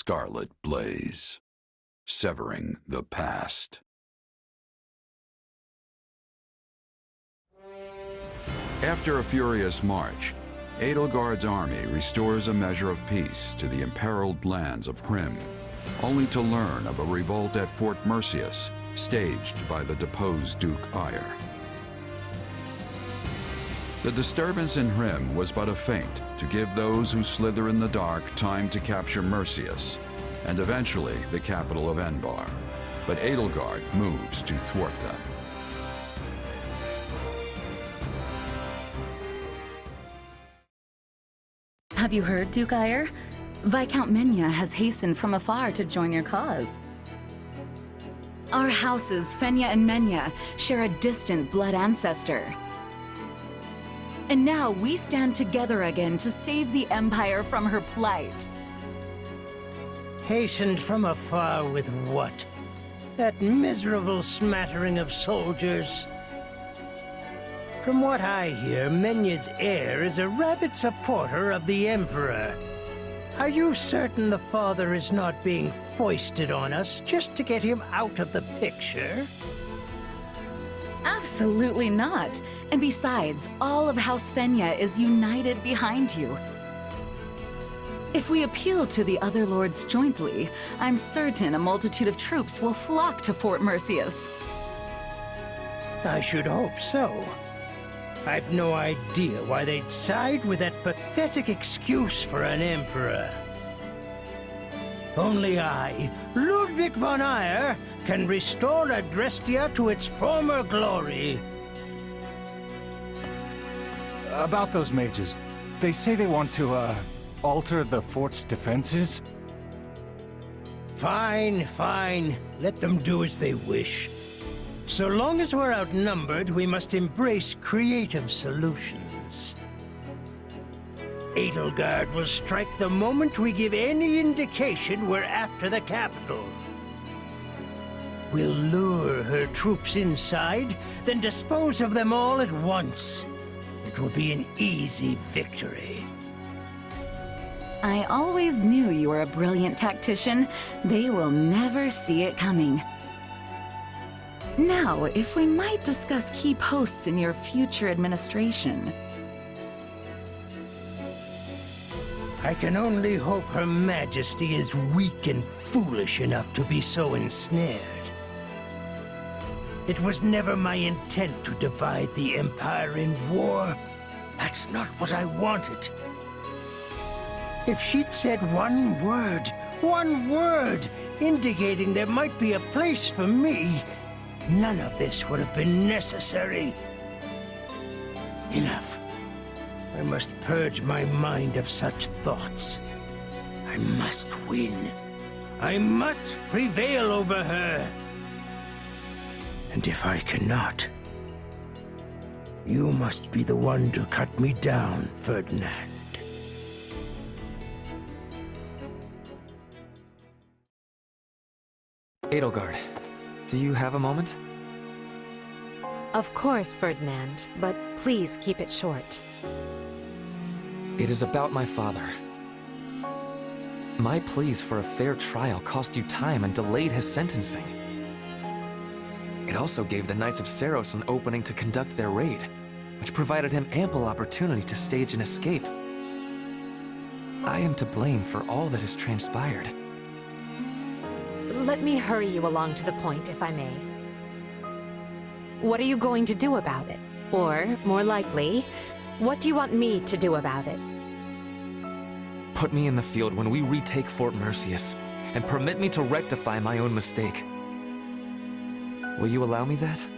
scarlet blaze, severing the past. After a furious march, Edelgard's army restores a measure of peace to the imperiled lands of Hrym, only to learn of a revolt at Fort Mercius, staged by the deposed Duke Eyre. The disturbance in Hrym was but a feint to give those who slither in the dark time to capture Mercius, and eventually the capital of Enbar. But Edelgard moves to thwart them. Have you heard, Duke Eyre? Viscount Menya has hastened from afar to join your cause. Our houses, Fenya and Menya, share a distant blood ancestor. And now we stand together again to save the Empire from her plight. Hastened from afar with what? That miserable smattering of soldiers? From what I hear, Menya's heir is a rabid supporter of the Emperor. Are you certain the father is not being foisted on us just to get him out of the picture? Absolutely not. And besides, all of House Fenya is united behind you. If we appeal to the other lords jointly, I'm certain a multitude of troops will flock to Fort Mercius. I should hope so. I've no idea why they'd side with that pathetic excuse for an emperor. Only I, Ludwig von Eyre, can restore Adrestia to its former glory. About those mages, they say they want to, alter the fort's defenses? Fine, fine. Let them do as they wish. So long as we're outnumbered, we must embrace creative solutions. Edelgard will strike the moment we give any indication we're after the capital. We'll lure her troops inside, then dispose of them all at once. It will be an easy victory. I always knew you were a brilliant tactician. They will never see it coming. Now, if we might discuss key posts in your future administration. I can only hope Her Majesty is weak and foolish enough to be so ensnared. It was never my intent to divide the Empire in war. That's not what I wanted. If she'd said one word, indicating there might be a place for me, none of this would have been necessary. Enough. I must purge my mind of such thoughts. I must win. I must prevail over her. And if I cannot, you must be the one to cut me down, Ferdinand. Edelgard, do you have a moment? Of course, Ferdinand, but please keep it short. It is about my father. My pleas for a fair trial cost you time and delayed his sentencing. It also gave the Knights of Seiros an opening to conduct their raid, which provided him ample opportunity to stage an escape. I am to blame for all that has transpired. Let me hurry you along to the point, if I may. What are you going to do about it? Or, more likely, what do you want me to do about it? Put me in the field when we retake Fort Mercius, and permit me to rectify my own mistake. Will you allow me that?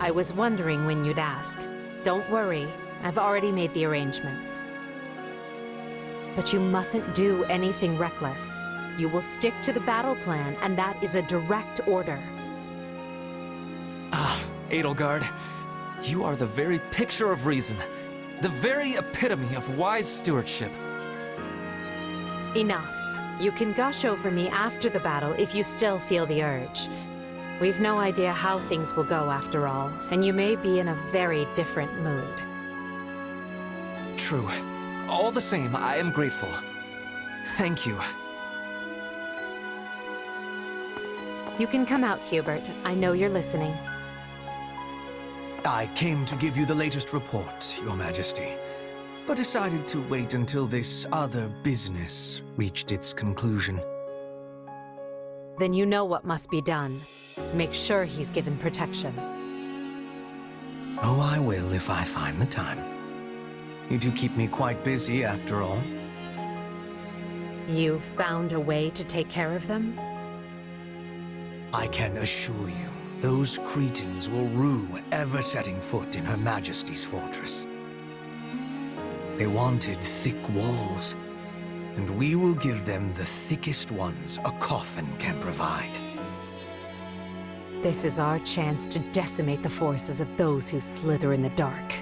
I was wondering when you'd ask. Don't worry, I've already made the arrangements. But you mustn't do anything reckless. You will stick to the battle plan, and that is a direct order. Ah, Edelgard, you are the very picture of reason, the very epitome of wise stewardship. Enough. You can gush over me after the battle if you still feel the urge. We've no idea how things will go after all, and you may be in a very different mood. True. All the same, I am grateful. Thank you. You can come out, Hubert. I know you're listening. I came to give you the latest report, Your Majesty, but decided to wait until this other business reached its conclusion. Then you know what must be done. Make sure he's given protection. Oh, I will if I find the time. You do keep me quite busy, after all. You've found a way to take care of them? I can assure you, those Cretans will rue ever setting foot in Her Majesty's fortress. They wanted thick walls, and we will give them the thickest ones a coffin can provide. This is our chance to decimate the forces of those who slither in the dark.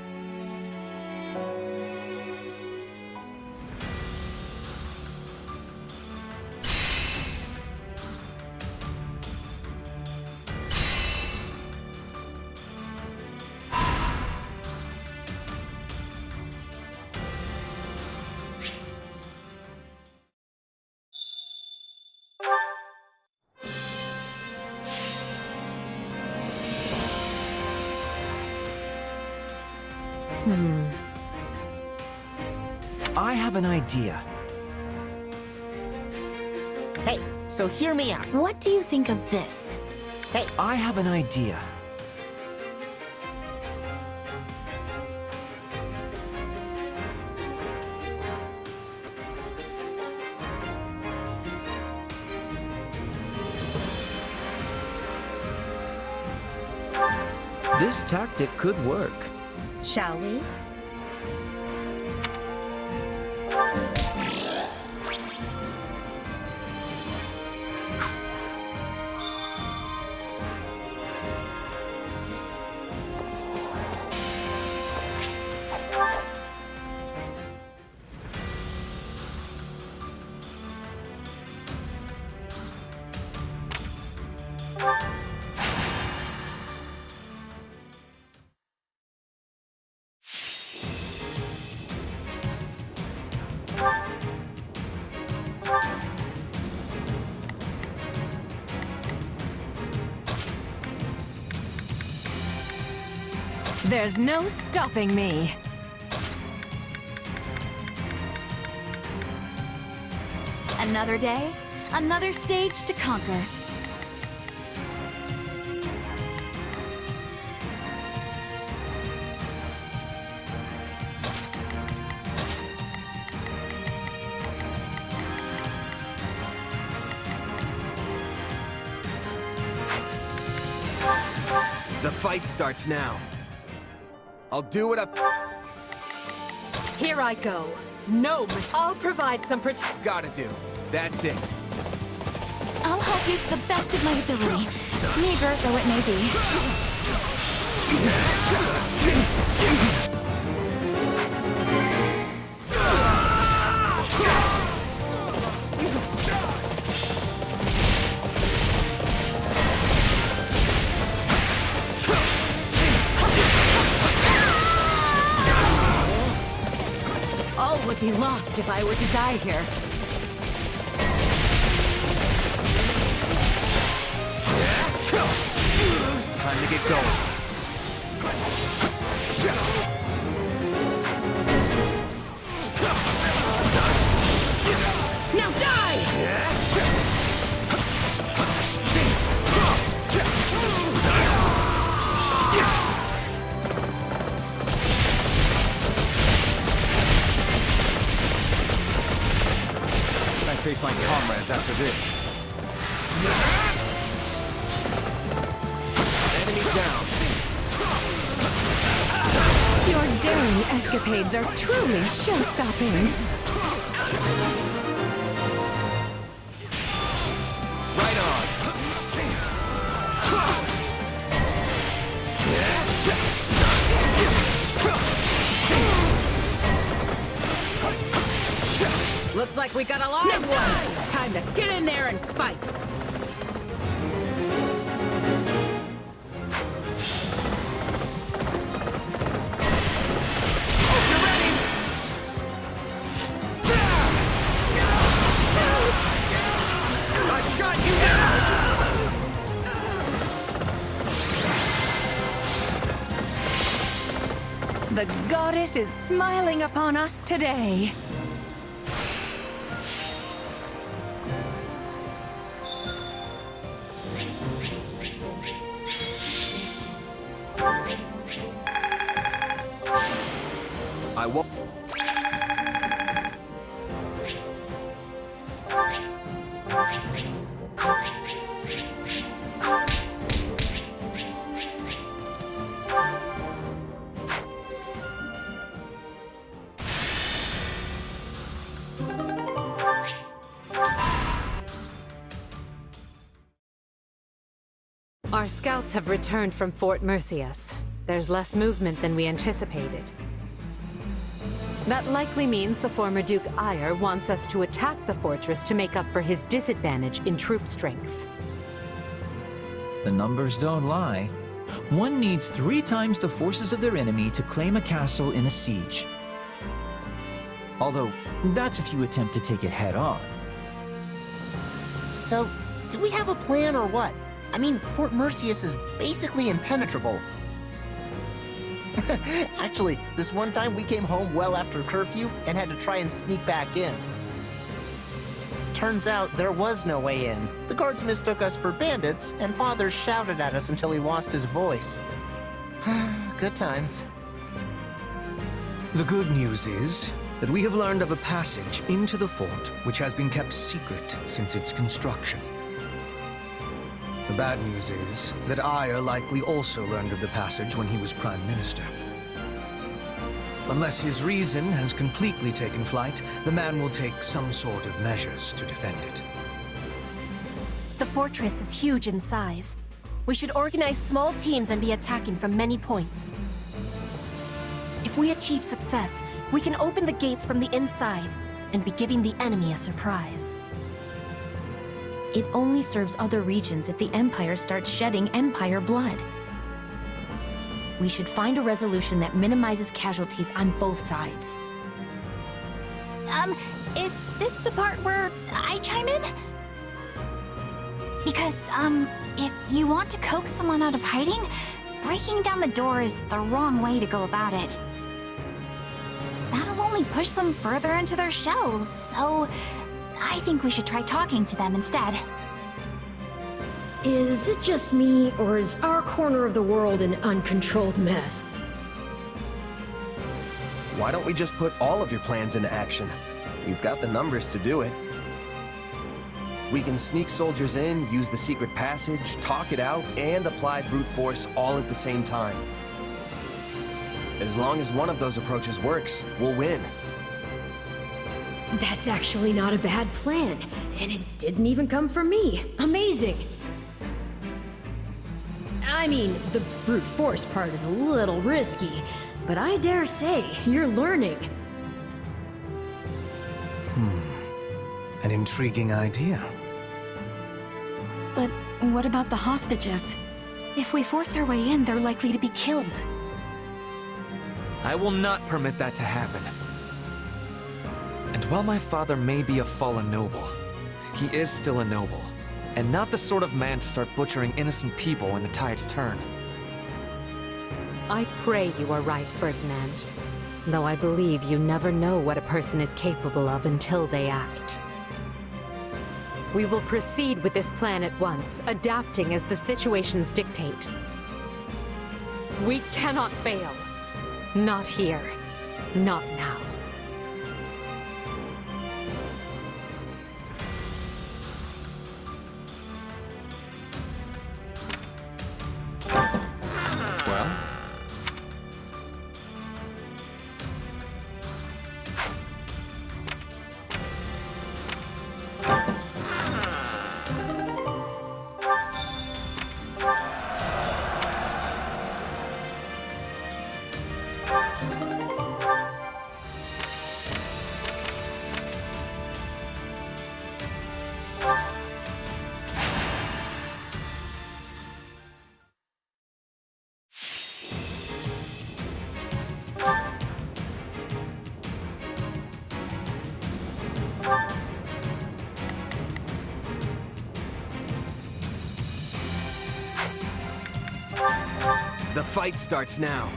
I have an idea. Hey, so hear me out. What do you think of this? Hey, I have an idea. This tactic could work. Shall we? There's no stopping me. Another day, another stage to conquer. The fight starts now. I'll do what I've Here I go. No, I'll provide some protection. gotta do. That's it. I'll help you to the best of my ability, meager though it may be. All would be lost if I were to die here. Time to get going. Now die! I face my comrades after this. Enemy down. Your daring escapades are truly show-stopping. Right on. Looks like we got a live one. Time to get in there and fight. The goddess is smiling upon us today. I won't. Our scouts have returned from Fort Mercius. There's less movement than we anticipated. That likely means the former Duke Ire wants us to attack the fortress to make up for his disadvantage in troop strength. The numbers don't lie. One needs 3 times the forces of their enemy to claim a castle in a siege. Although, that's if you attempt to take it head on. So, do we have a plan or what? I mean, Fort Mercius is basically impenetrable. Actually, this one time we came home well after curfew and had to try and sneak back in. Turns out there was no way in. The guards mistook us for bandits, and Father shouted at us until he lost his voice. Good times. The good news is that we have learned of a passage into the fort which has been kept secret since its construction. The bad news is that Ire likely also learned of the passage when he was Prime Minister. Unless his reason has completely taken flight, the man will take some sort of measures to defend it. The fortress is huge in size. We should organize small teams and be attacking from many points. If we achieve success, we can open the gates from the inside and be giving the enemy a surprise. It only serves other regions if the Empire starts shedding Empire blood. We should find a resolution that minimizes casualties on both sides. Is this the part where I chime in? Because, if you want to coax someone out of hiding, breaking down the door is the wrong way to go about it. That'll only push them further into their shells, so I think we should try talking to them instead. Is it just me, or is our corner of the world an uncontrolled mess? Why don't we just put all of your plans into action? You've got the numbers to do it. We can sneak soldiers in, use the secret passage, talk it out, and apply brute force all at the same time. As long as one of those approaches works, we'll win. That's actually not a bad plan, and it didn't even come from me. Amazing! I mean, the brute force part is a little risky, but I dare say you're learning. An intriguing idea. But what about the hostages? If we force our way in, they're likely to be killed. I will not permit that to happen. And while my father may be a fallen noble, he is still a noble, and not the sort of man to start butchering innocent people when the tides turn. I pray you are right, Ferdinand. Though I believe you never know what a person is capable of until they act. We will proceed with this plan at once, adapting as the situations dictate. We cannot fail. Not here. Not now. Well? The fight starts now.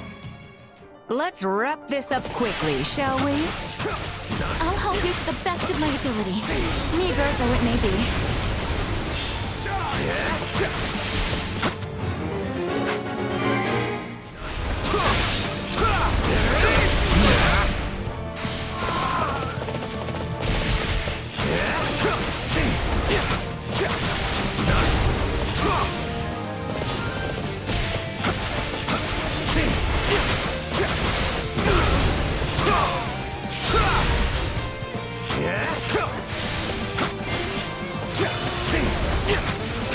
Let's wrap this up quickly, shall we? I'll help you to the best of my ability, meager though it may be.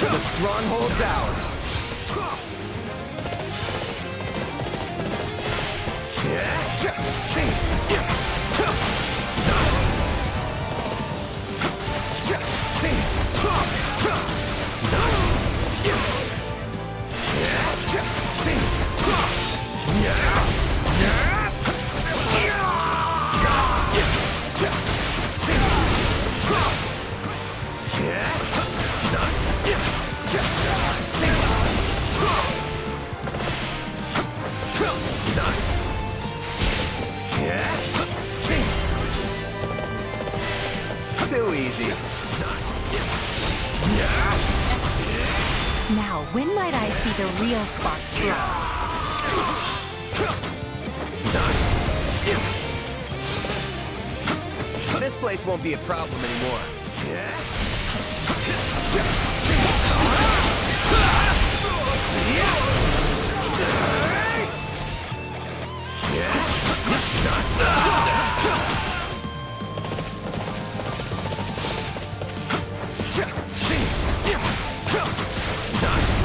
The stronghold's ours. Too easy. Now, when might I see the real sparks fly? This place won't be a problem anymore.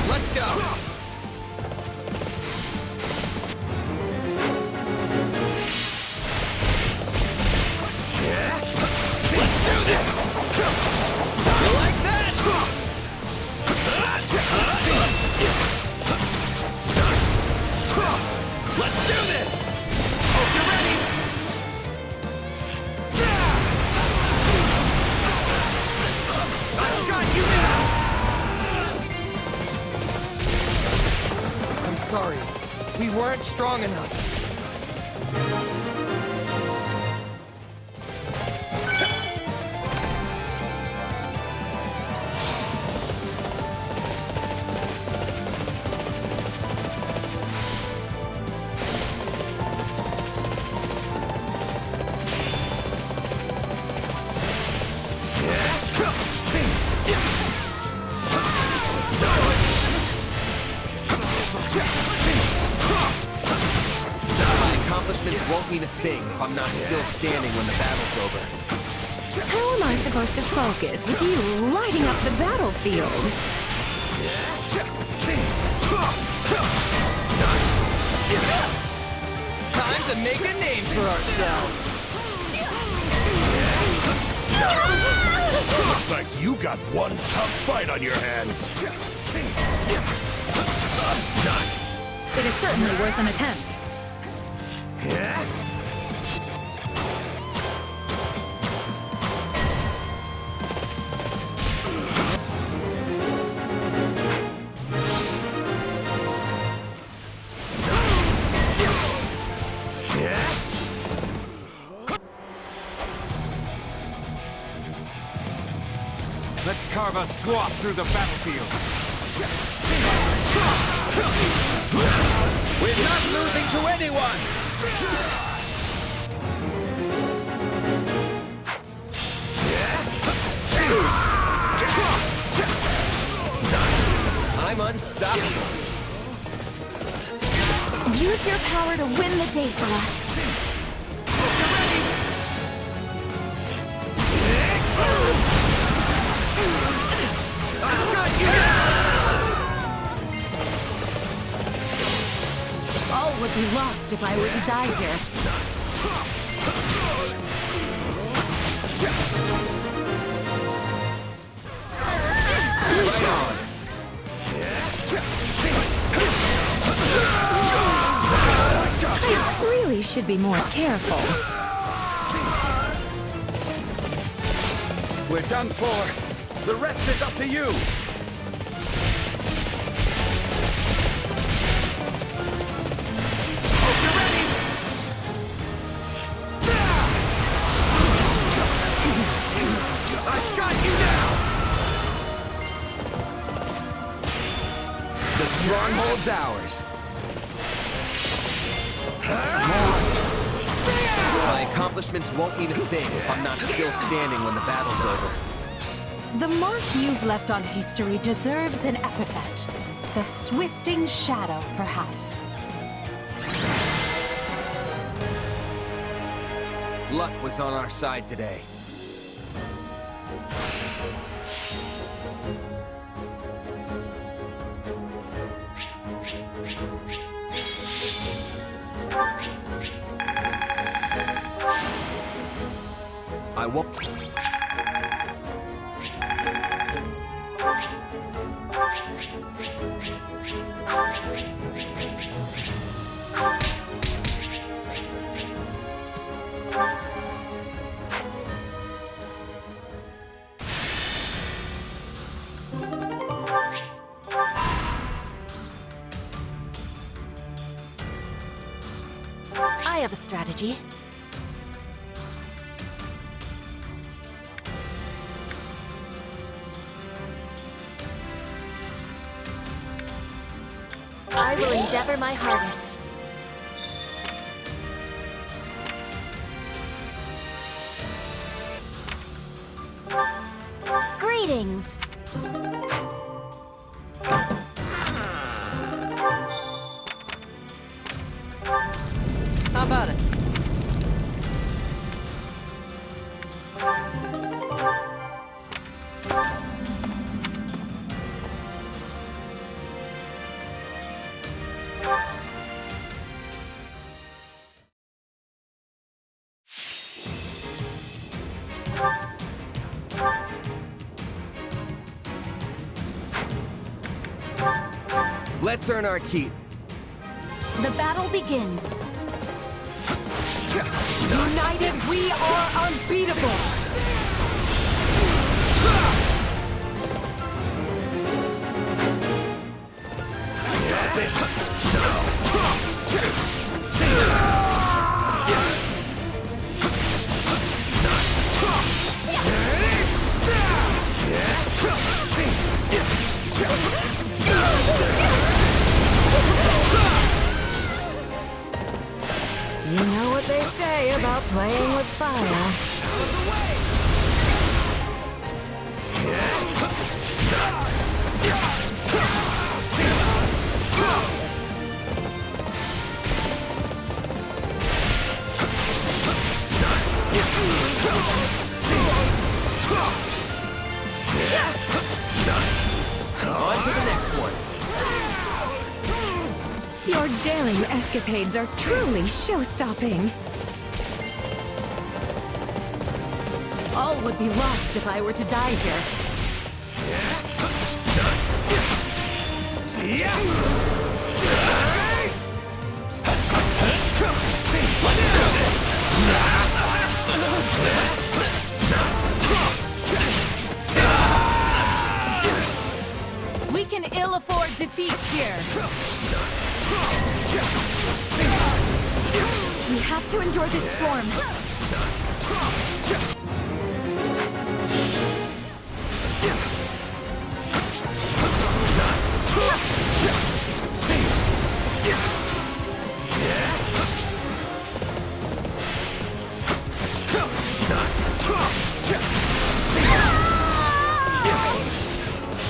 Let's go! Let's do this! You like that? Let's do this! Hope you're ready! I've got you now! I'm sorry. We weren't strong enough. Won't mean a thing if I'm not still standing when the battle's over. How am I supposed to focus with you lighting up the battlefield? Time to make a name for ourselves. Looks like you got one tough fight on your hands. It is certainly worth an attempt. Let's carve a swath through the battlefield. We're not losing to anyone! I'm unstoppable. Use your power to win the day for us. I've got you now! All would be lost if I were to die here. Right on. I really should be more careful. We're done for. The rest is up to you. Hope you're ready. Stronghold's ours. My accomplishments won't mean a thing if I'm not still standing when the battle's over. The mark you've left on history deserves an epithet. The Swifting Shadow, perhaps. Luck was on our side today. I won't. I have a strategy. I will endeavor my hardest. Greetings! How about it? Let's earn our keep. The battle begins. United, we are unbeatable! Got this. You know what they say about playing with fire. On to the next one. Your daring escapades are truly show-stopping. All would be lost if I were to die here. Let's do this! We can ill afford defeat here. We have to endure this storm.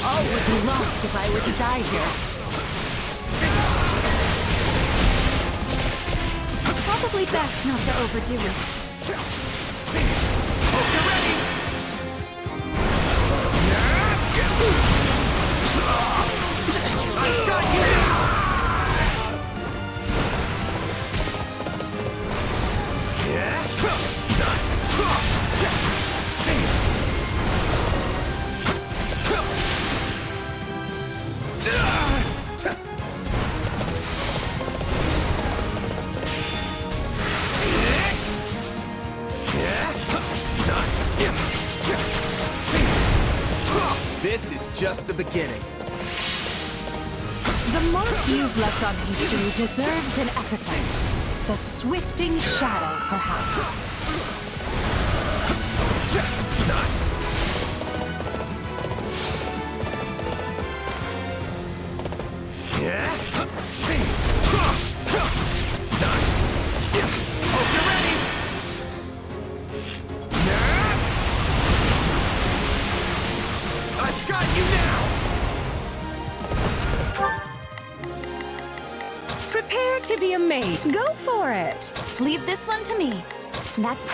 All would be lost if I were to die here. Probably best not to overdo it. Hope you're ready! I've got you! This is just the beginning. The mark you've left on history deserves an epithet. The Swifting Shadow, perhaps. Yeah. to be a mate. Go for it. Leave this one to me. That's...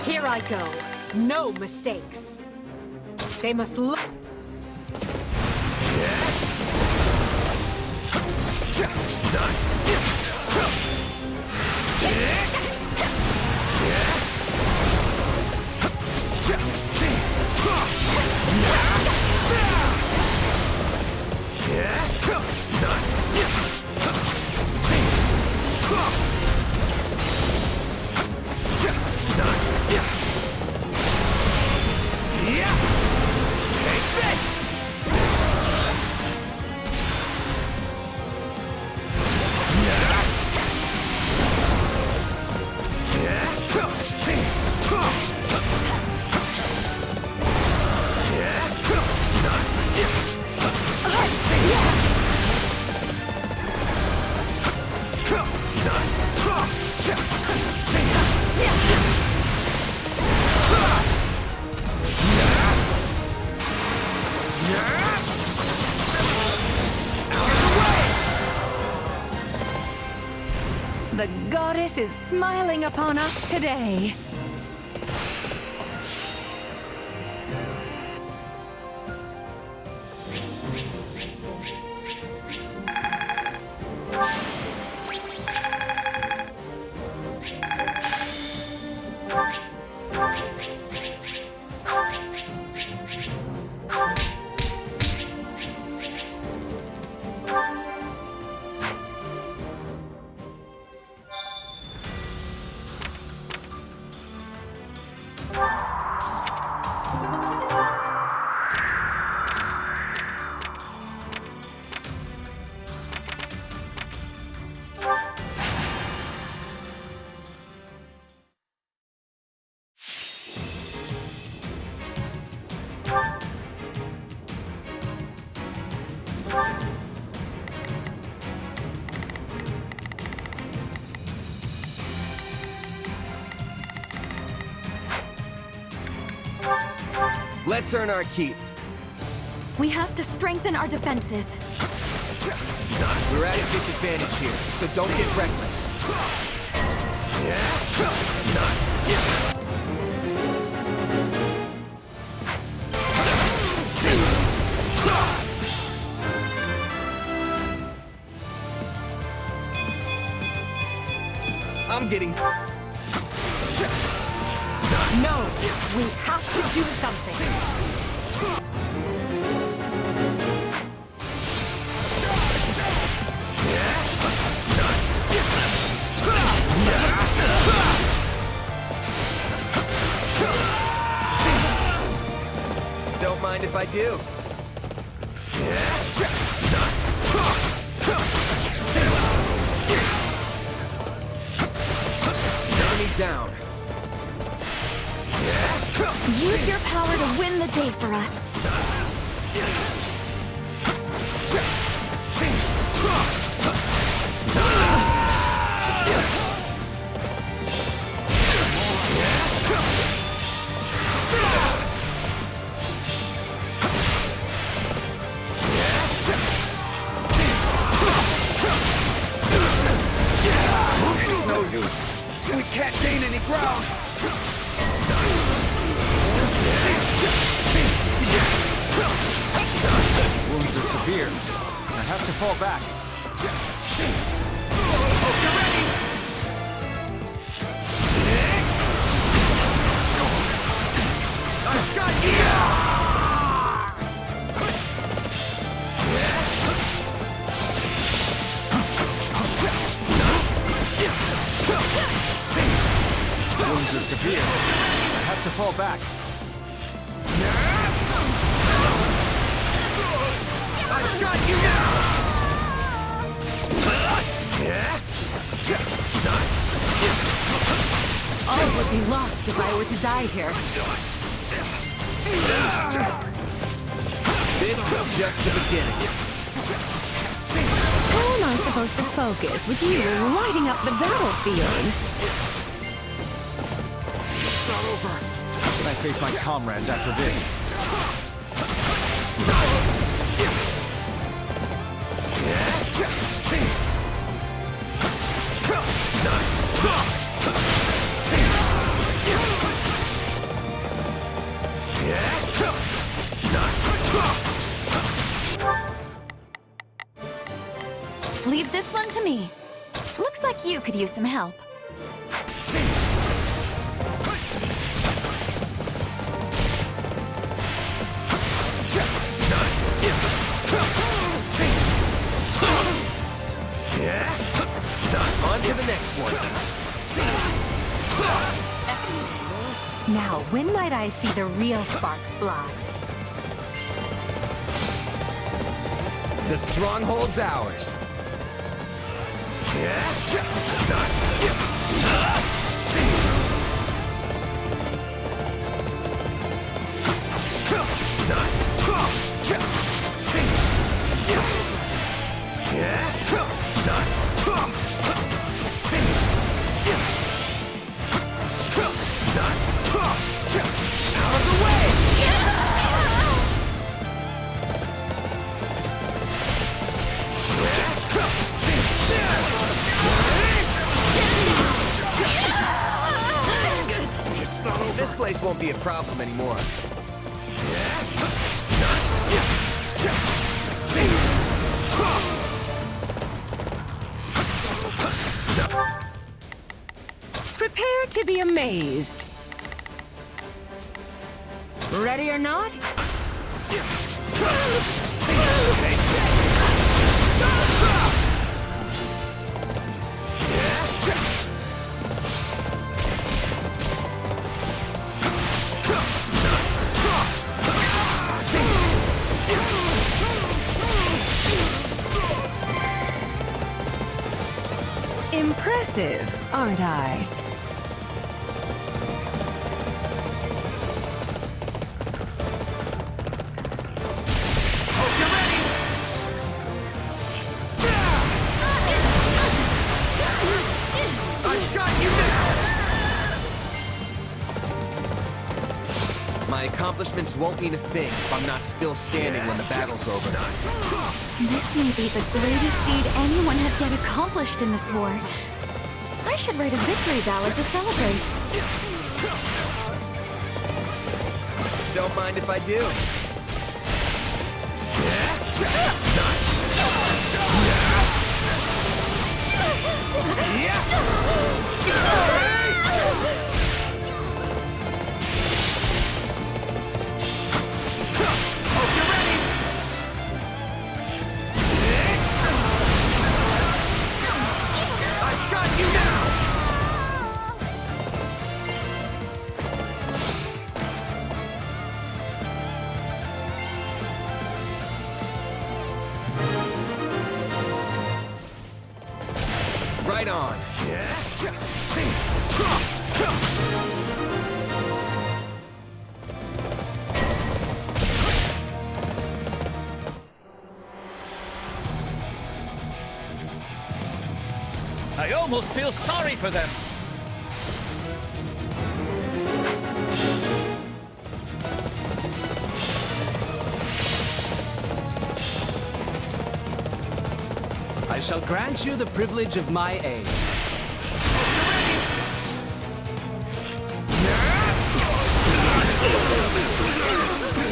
Here I go. No mistakes. They must look. The goddess is smiling upon us today. Let's earn our keep. We have to strengthen our defenses. We're at a disadvantage here, so don't get reckless. I'm getting... No, we have to do something. do. Enemy down. Use your power to win the day for us. It's no use. We can't gain any ground. Wounds are severe. I have to fall back. I've got you! Wounds are severe. I have to fall back. I've got you now! All would be lost if I were to die here. This is just the beginning. How am I supposed to focus with you lighting up the battlefield? It's not over. How can I face my comrades after this? Leave this one to me. Looks like you could use some help. On to the next one. Excellent. Now, when might I see the real sparks fly? The stronghold's ours. Out of the way! This place won't be a problem anymore. Prepare to be amazed. Ready or not? Impressive, aren't I? My accomplishments won't mean a thing if I'm not still standing when the battle's over. This may be the greatest deed anyone has yet accomplished in this war. I should write a victory ballad to celebrate. Don't mind if I do. Right on. I almost feel sorry for them. I shall grant you the privilege of my aid.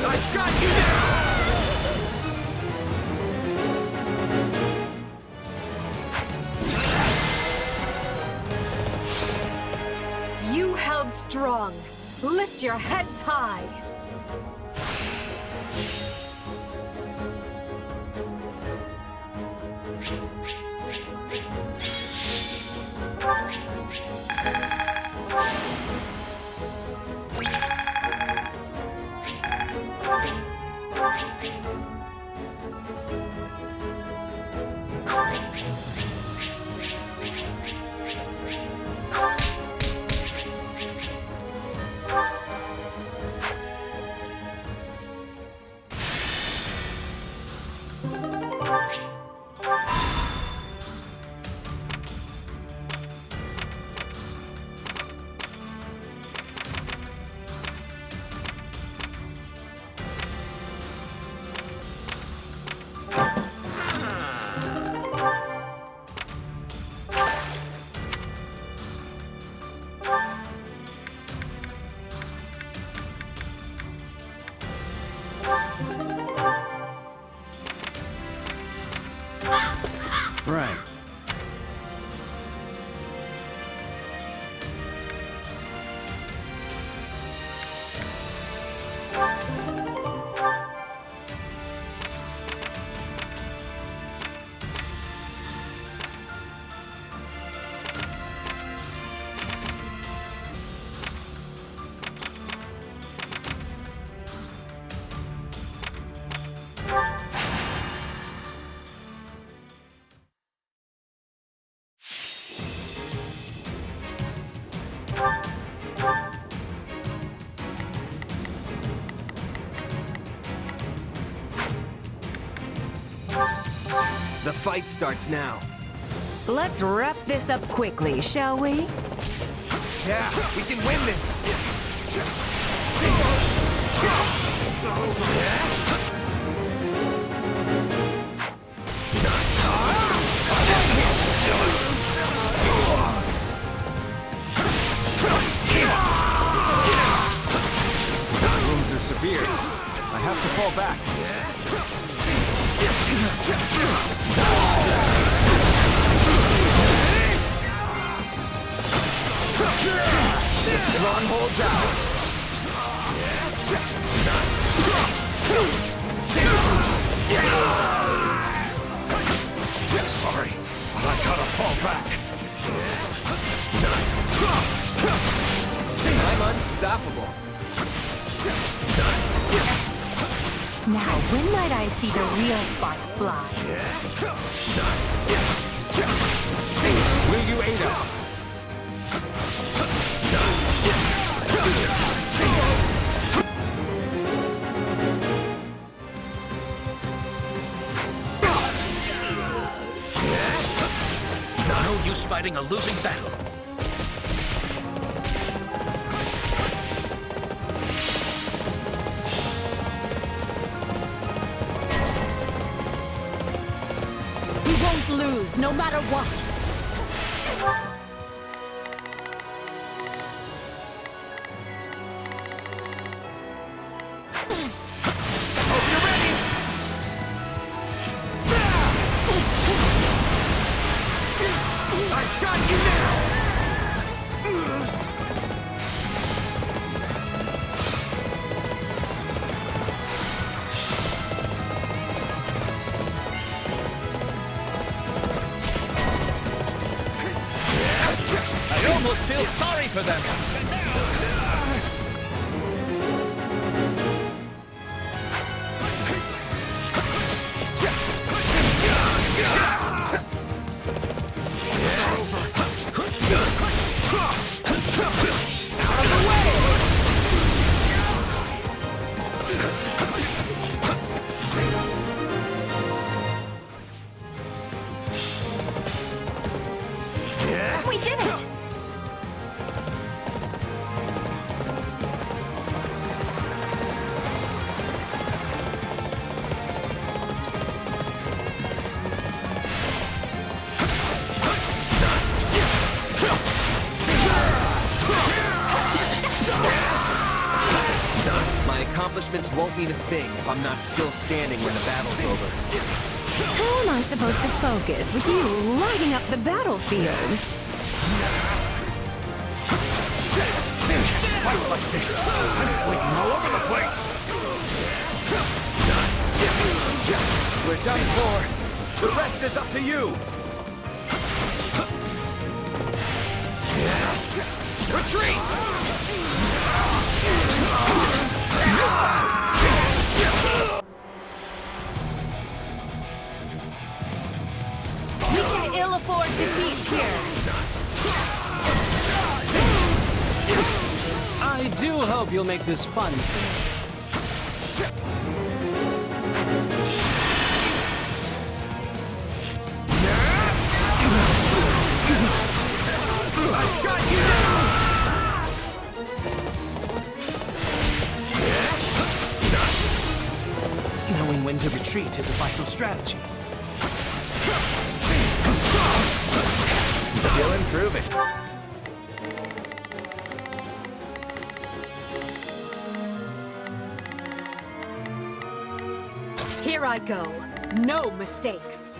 I've got you now! You held strong. Lift your heads high. Right. The fight starts now. Let's wrap this up quickly, shall we? Yeah, we can win this! My wounds are severe. I have to fall back. The stronghold's ours. Sorry, but I gotta fall back. I'm unstoppable. Now, when might I see the real sparks fly? Will you aid us? No use fighting a losing battle. We won't lose, no matter what. I've got you now! I almost feel sorry for them. did it! My accomplishments won't mean a thing if I'm not still standing when the battle's over. How am I supposed to focus with you lighting up the battlefield? Fight like this! I'm bleeding all over the place! We're done for. The rest is up to you! Retreat! We can ill afford defeat here. I do hope you'll make this fun. I've got you now! Knowing when to retreat is a vital strategy. Still improving. Here I go. No mistakes.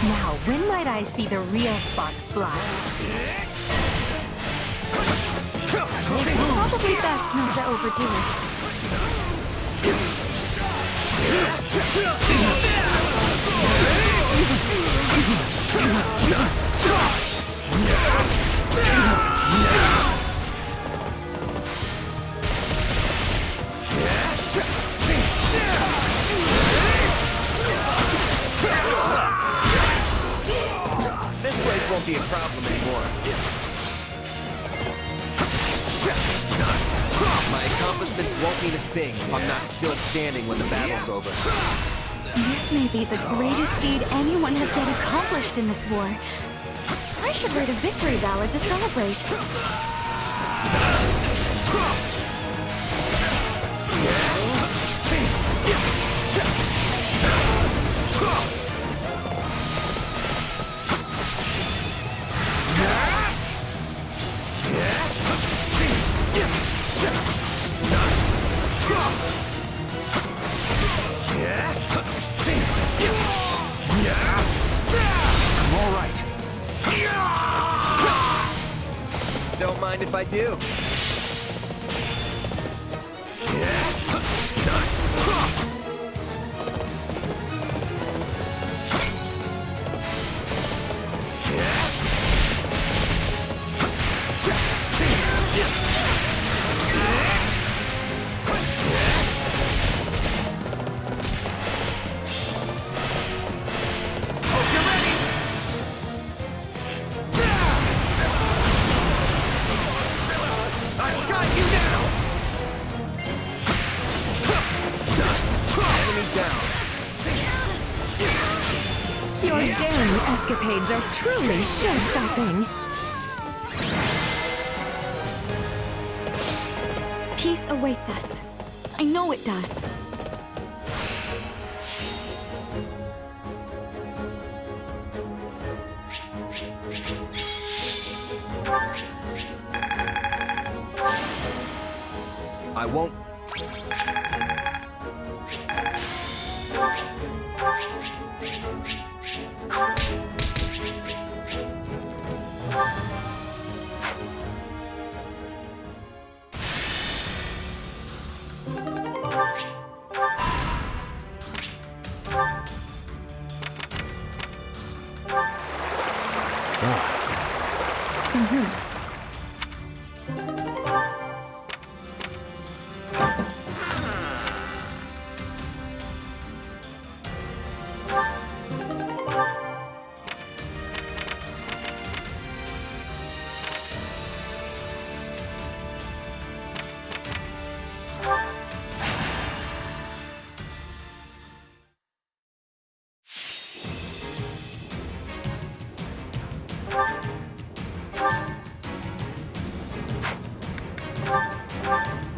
Now, when might I see the real sparks fly? Probably best not to overdo it. This place won't be a problem anymore. My accomplishments won't mean a thing if I'm not still standing when the battle's over. This may be the greatest deed anyone has yet accomplished in this war. I should write a victory ballad to celebrate. I'm all right. Don't mind if I do. I've got you now! Enemy down. Your daring escapades are truly show-stopping. Peace awaits us. I know it does. I won't.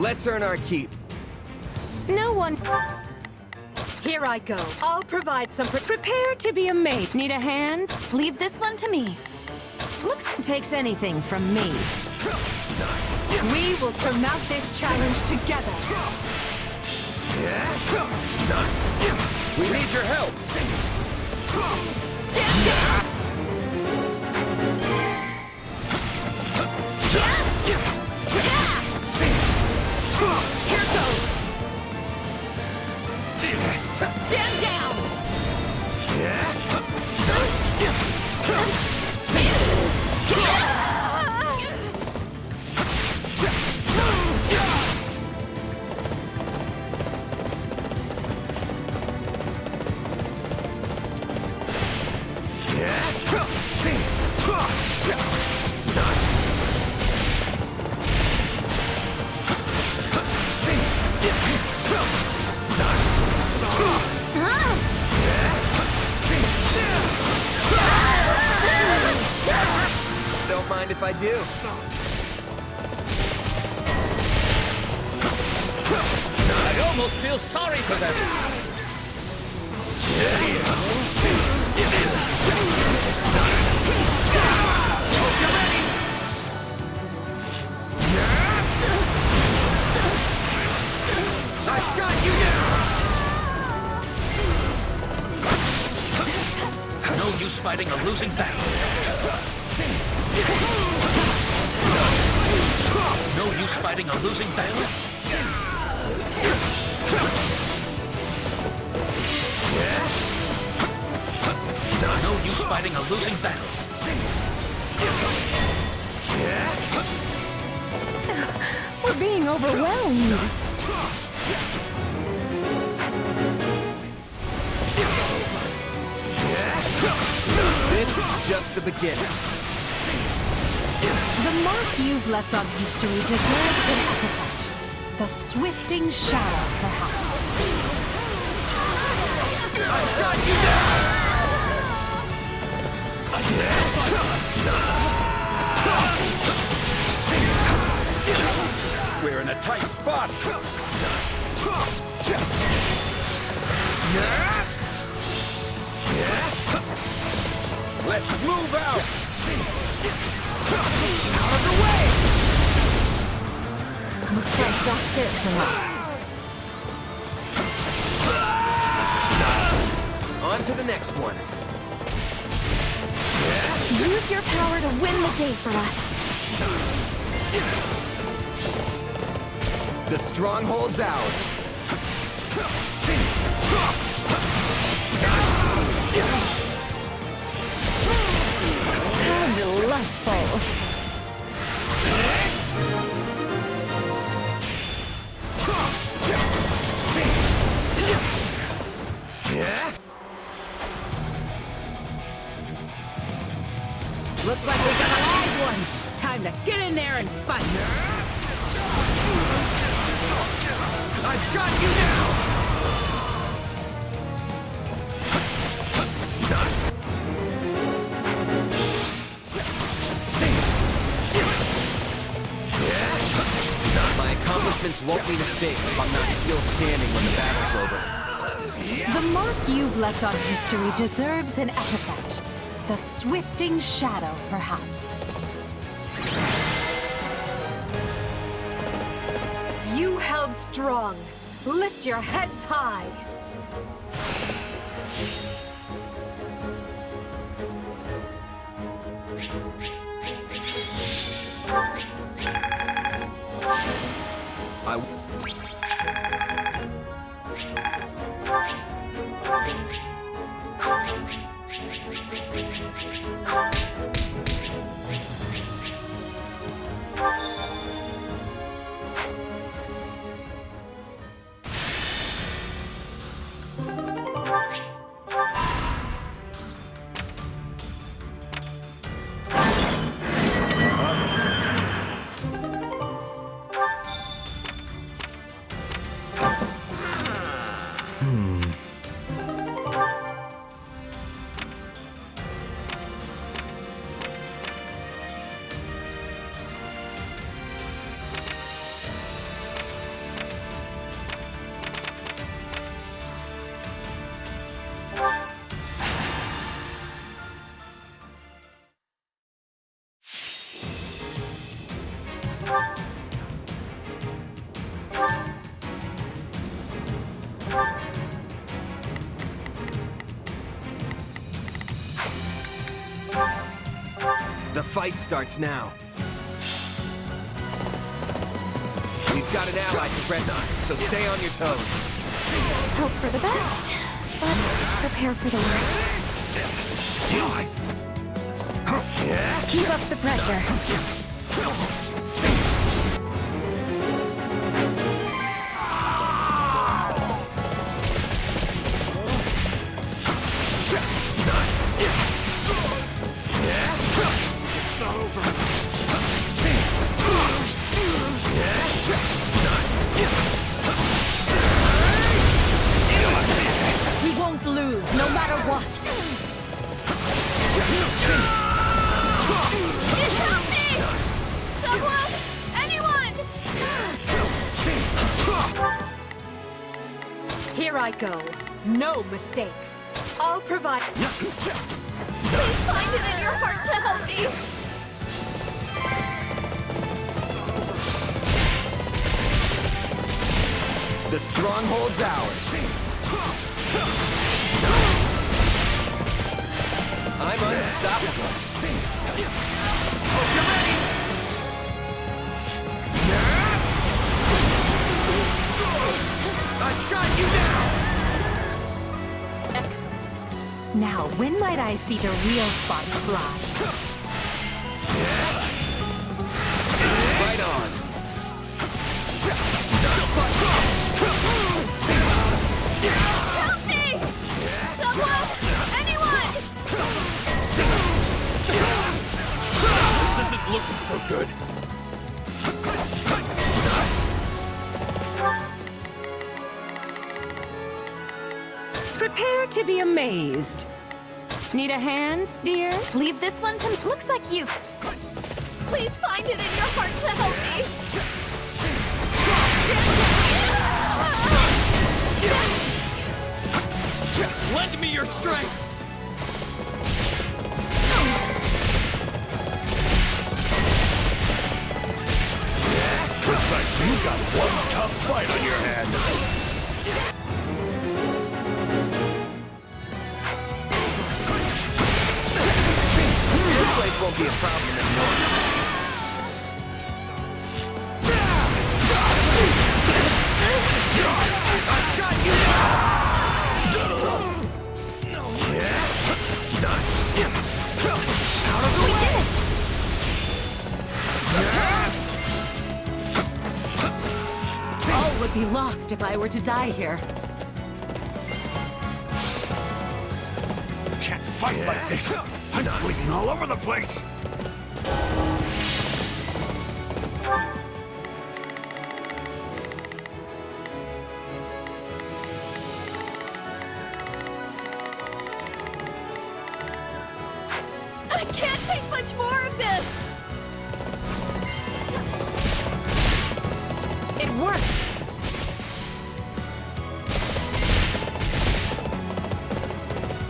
Let's earn our keep. No one. Here I go. I'll provide some. Prepare to be a mate. Need a hand? Leave this one to me. Looks takes anything from me. We will surmount this challenge together. We need your help. Stand down! Here goes! Stand down! Don't mind if I do. I almost feel sorry for them. I've got you now! No use fighting a losing battle. No use fighting a losing battle. No use fighting a losing battle. We're being overwhelmed. This is just the beginning. The mark you've left on history deserves an epithet. The swifting shadow, perhaps. I've got you now! We're in a tight spot. Let's move out! Out of the way! Looks like that's it for us. On to the next one. Use your power to win the day for us. The stronghold's ours. How delightful. Looks like we got a live one. Time to get in there and fight. I've got you now! My accomplishments won't mean a thing if I'm not still standing when the battle's over. The mark you've left on history deserves an epithet. The swifting shadow, perhaps. You held strong. Lift your heads high. fight starts now. We've got an ally to rescue, so stay on your toes. Hope for the best, but prepare for the worst. Keep up the pressure. We won't lose, no matter what. Help me! Someone! Anyone! Here I go. No mistakes. I'll provide. Please find it in your heart to help me. The stronghold's ours. I'm unstoppable. Hope you're ready. I've got you now. Excellent. Now, when might I see the real sparks fly? Right on. Help me! Someone! Anyone! This isn't looking so good. Prepare to be amazed. Need a hand, dear? Leave this one to me. Looks like you. Please find it in your heart to help me. Lend me your strength! Looks like you got one tough fight on your hands. This place won't be a problem anymore. I've got you now! We did it! All would be lost if I were to die here. Can't fight like this. I'm bleeding all over the place. I can't take much more of this! It worked!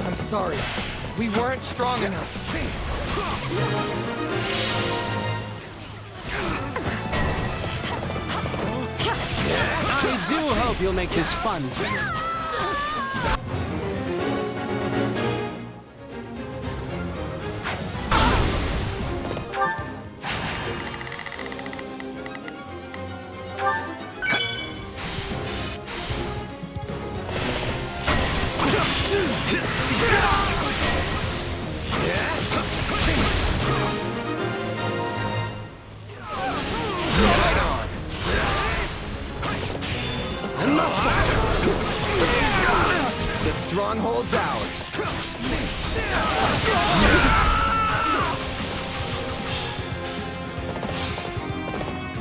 I'm sorry. We weren't strong enough. I do hope you'll make this fun. The stronghold's ours.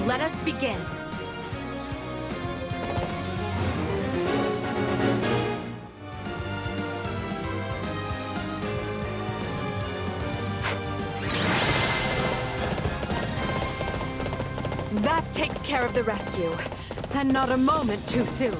Let us begin. That takes care of the rescue. And not a moment too soon.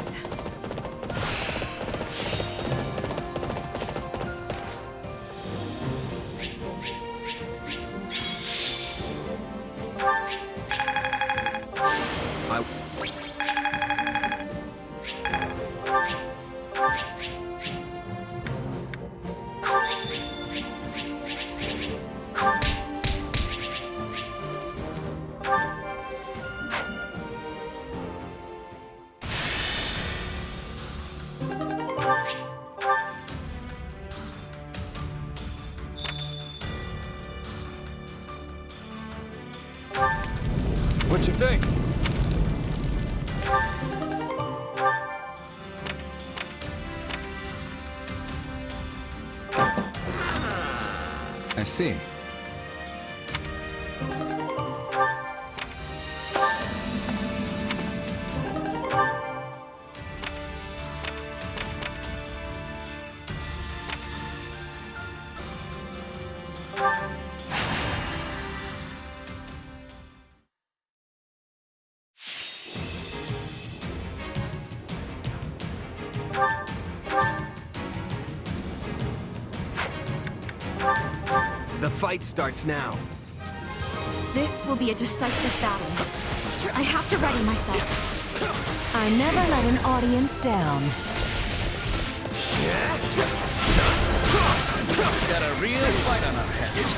What you think? I see. The fight starts now. This will be a decisive battle. I have to ready myself. I never let an audience down. Got a real fight on our hands.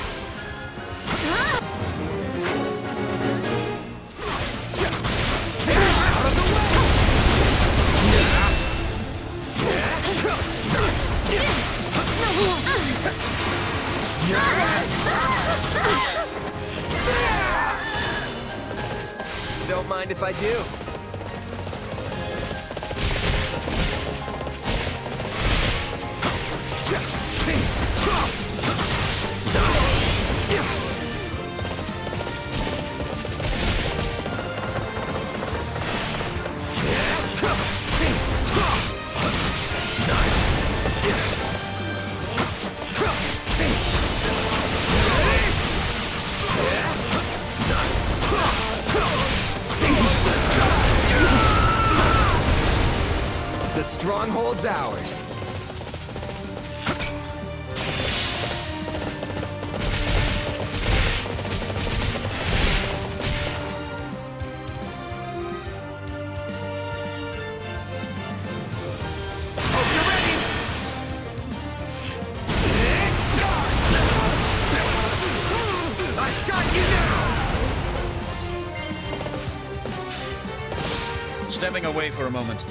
Don't mind if I do. The stronghold's ours. I've got you now! Stepping away for a moment.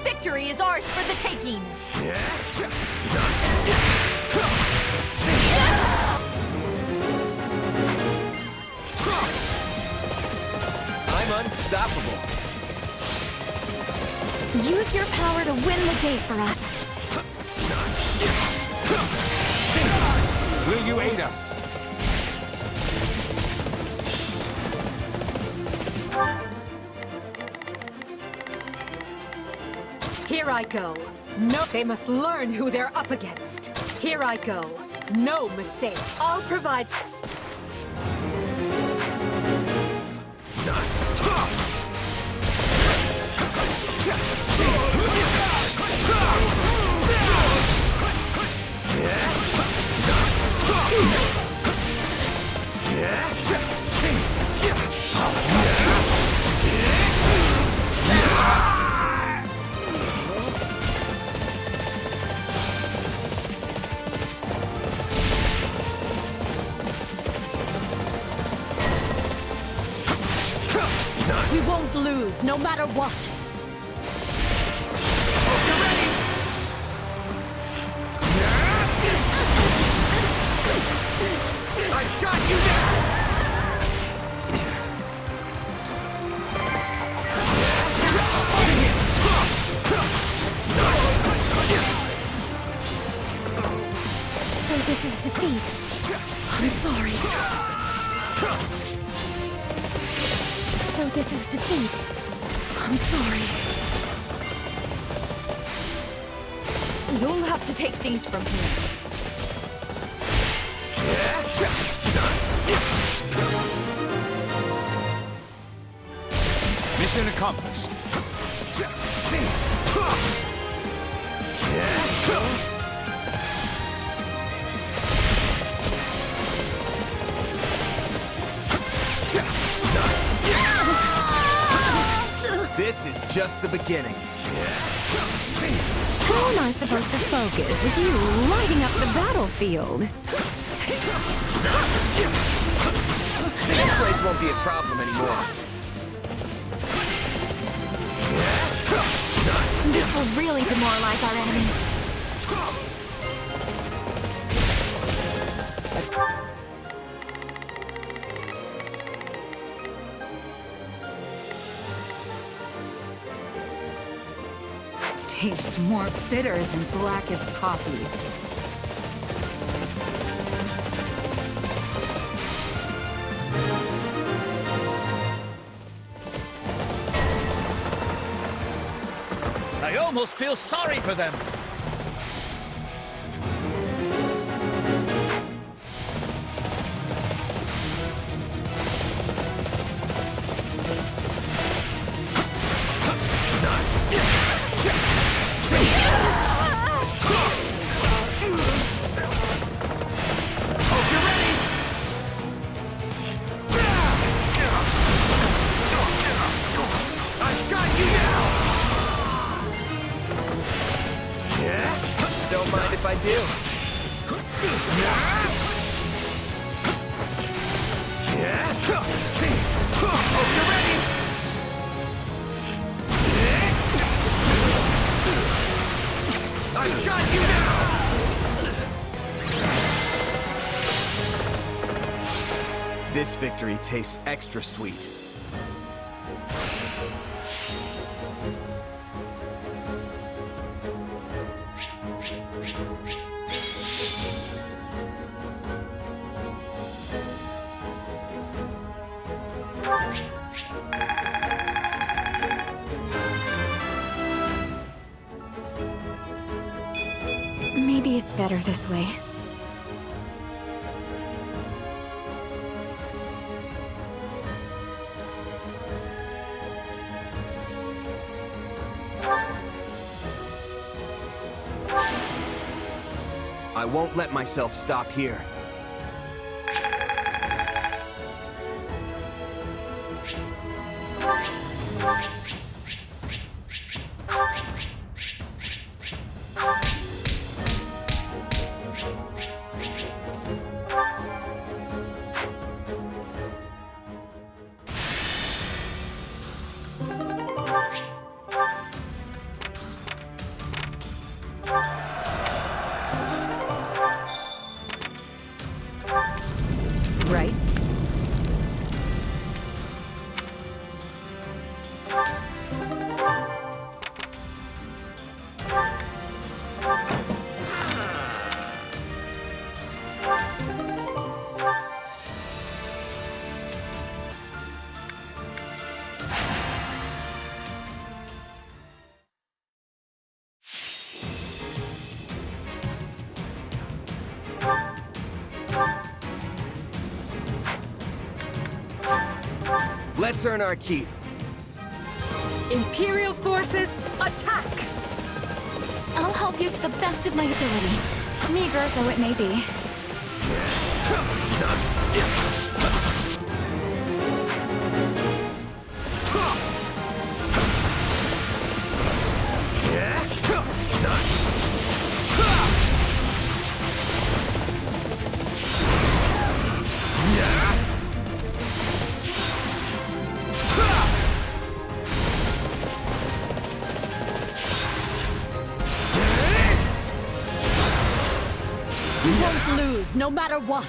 Victory is ours for the taking! I'm unstoppable. Use your power to win the day for us. Will you aid us? Here I go. No, they must learn who they're up against. Here I go. No mistake. I'll provide... We won't lose, no matter what. I've got you now! So this is defeat. I'm sorry. So this is defeat. I'm sorry. You'll have to take things from here. Mission accomplished. This is just the beginning. How am I supposed to focus with you lighting up the battlefield? This place won't be a problem anymore. This will really demoralize our enemies. Tastes more bitter than blackest coffee. I almost feel sorry for them. Don't mind if I do. Hope you're ready! I've got you now! This victory tastes extra sweet. Maybe it's better this way. I won't let myself stop here. Right? Let's earn our keep. Imperial forces, attack! I'll help you to the best of my ability. Meager though it may be. We won't lose, no matter what.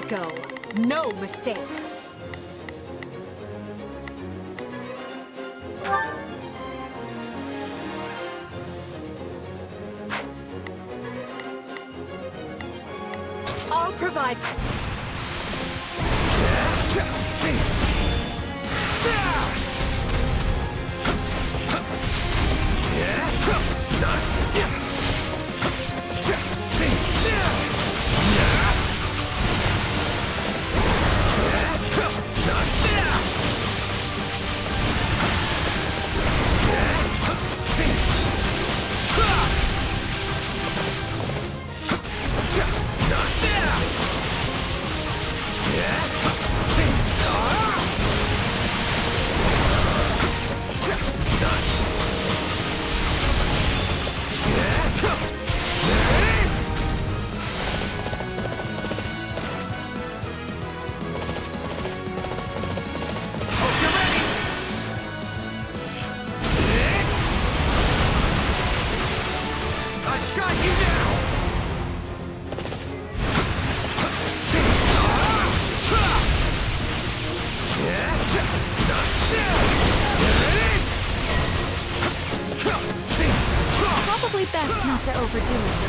go. No mistakes. I'll provide. Probably best not to overdo it.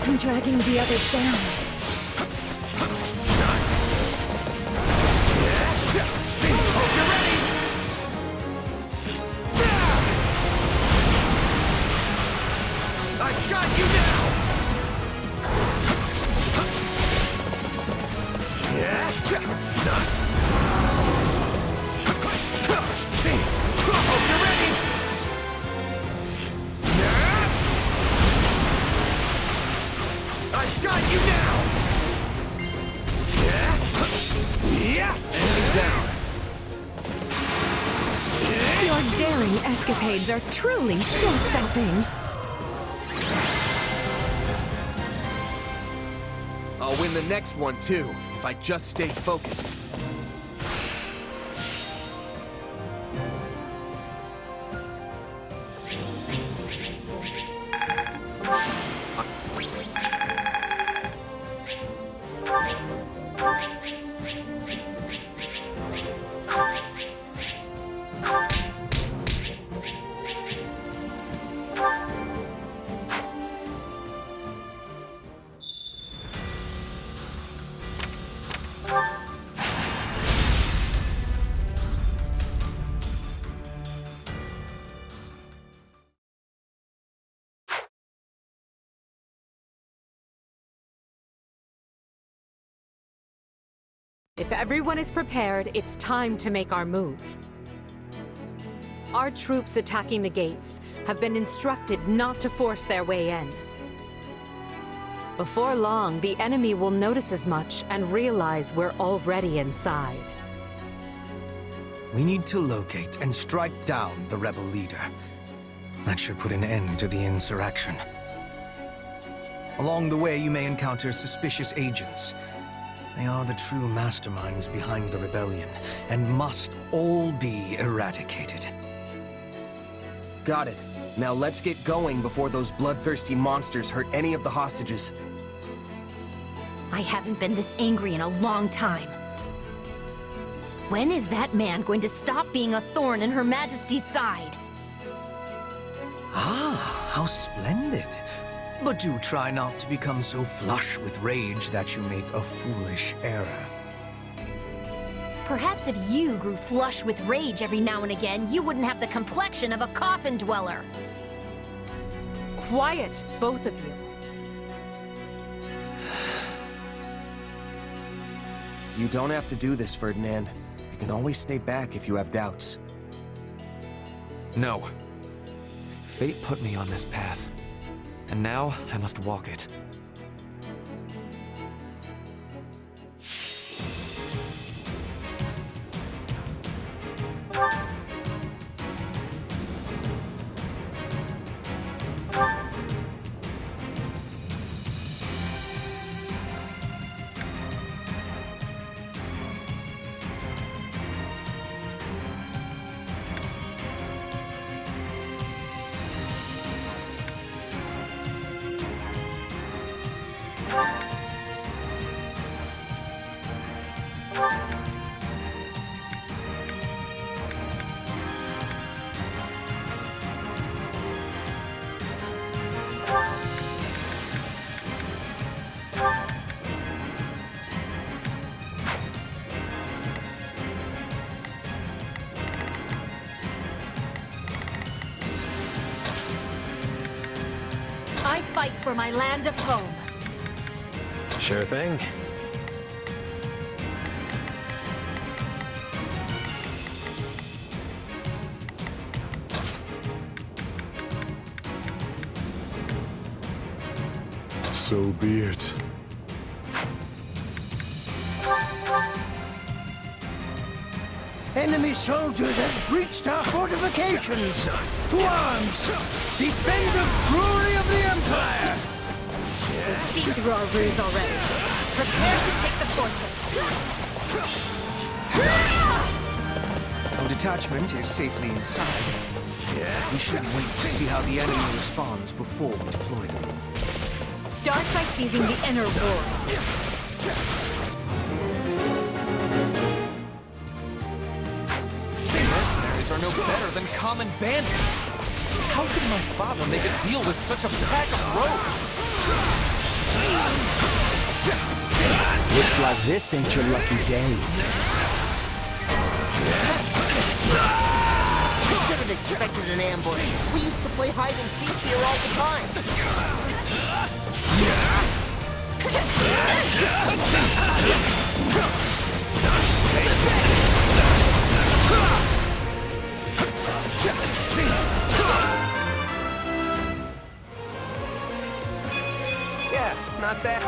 I'm dragging the others down. I got you now! Hope you're ready! I got you now! Enemy down. Your daring escapades are truly show-stopping. I'll win the next one, too, if I just stay focused. If everyone is prepared, it's time to make our move. Our troops attacking the gates have been instructed not to force their way in. Before long, the enemy will notice as much and realize we're already inside. We need to locate and strike down the rebel leader. That should put an end to the insurrection. Along the way, you may encounter suspicious agents. They are the true masterminds behind the rebellion, and must all be eradicated. Got it. Now let's get going before those bloodthirsty monsters hurt any of the hostages. I haven't been this angry in a long time. When is that man going to stop being a thorn in Her Majesty's side? Ah, how splendid. But do try not to become so flush with rage that you make a foolish error. Perhaps if you grew flush with rage every now and again, you wouldn't have the complexion of a coffin dweller. Quiet, both of you. You don't have to do this, Ferdinand. You can always stay back if you have doubts. No. Fate put me on this path, and now I must walk it. I fight for my land of home. Sure thing. So be it. Enemy soldiers have breached our fortifications! To arms! Defend the glory of the Empire! We've seen through our ruse already. Prepare to take the fortress. Our detachment is safely inside. We should wait to see how the enemy responds before we deploy them. Start by seizing the inner wall. Mercenaries are no better than common bandits. How could my father make a deal with such a pack of rogues? Looks like this ain't your lucky day. Should have expected an ambush. We used to play hide and seek here all the time. Yeah, not bad.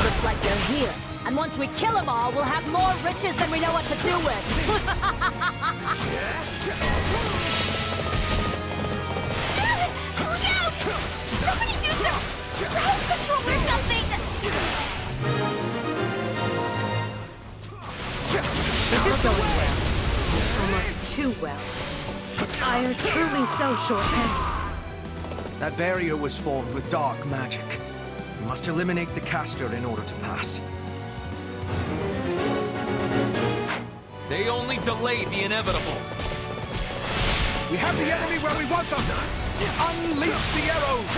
Looks like they're here. And once we kill them all, we'll have more riches than we know what to do with. Look out! Somebody do some crowd control or something! This is going well. Almost too well. Is Ire truly so short-handed? That barrier was formed with dark magic. We must eliminate the caster in order to pass. They only delay the inevitable. We have the enemy where we want them! Unleash the arrows!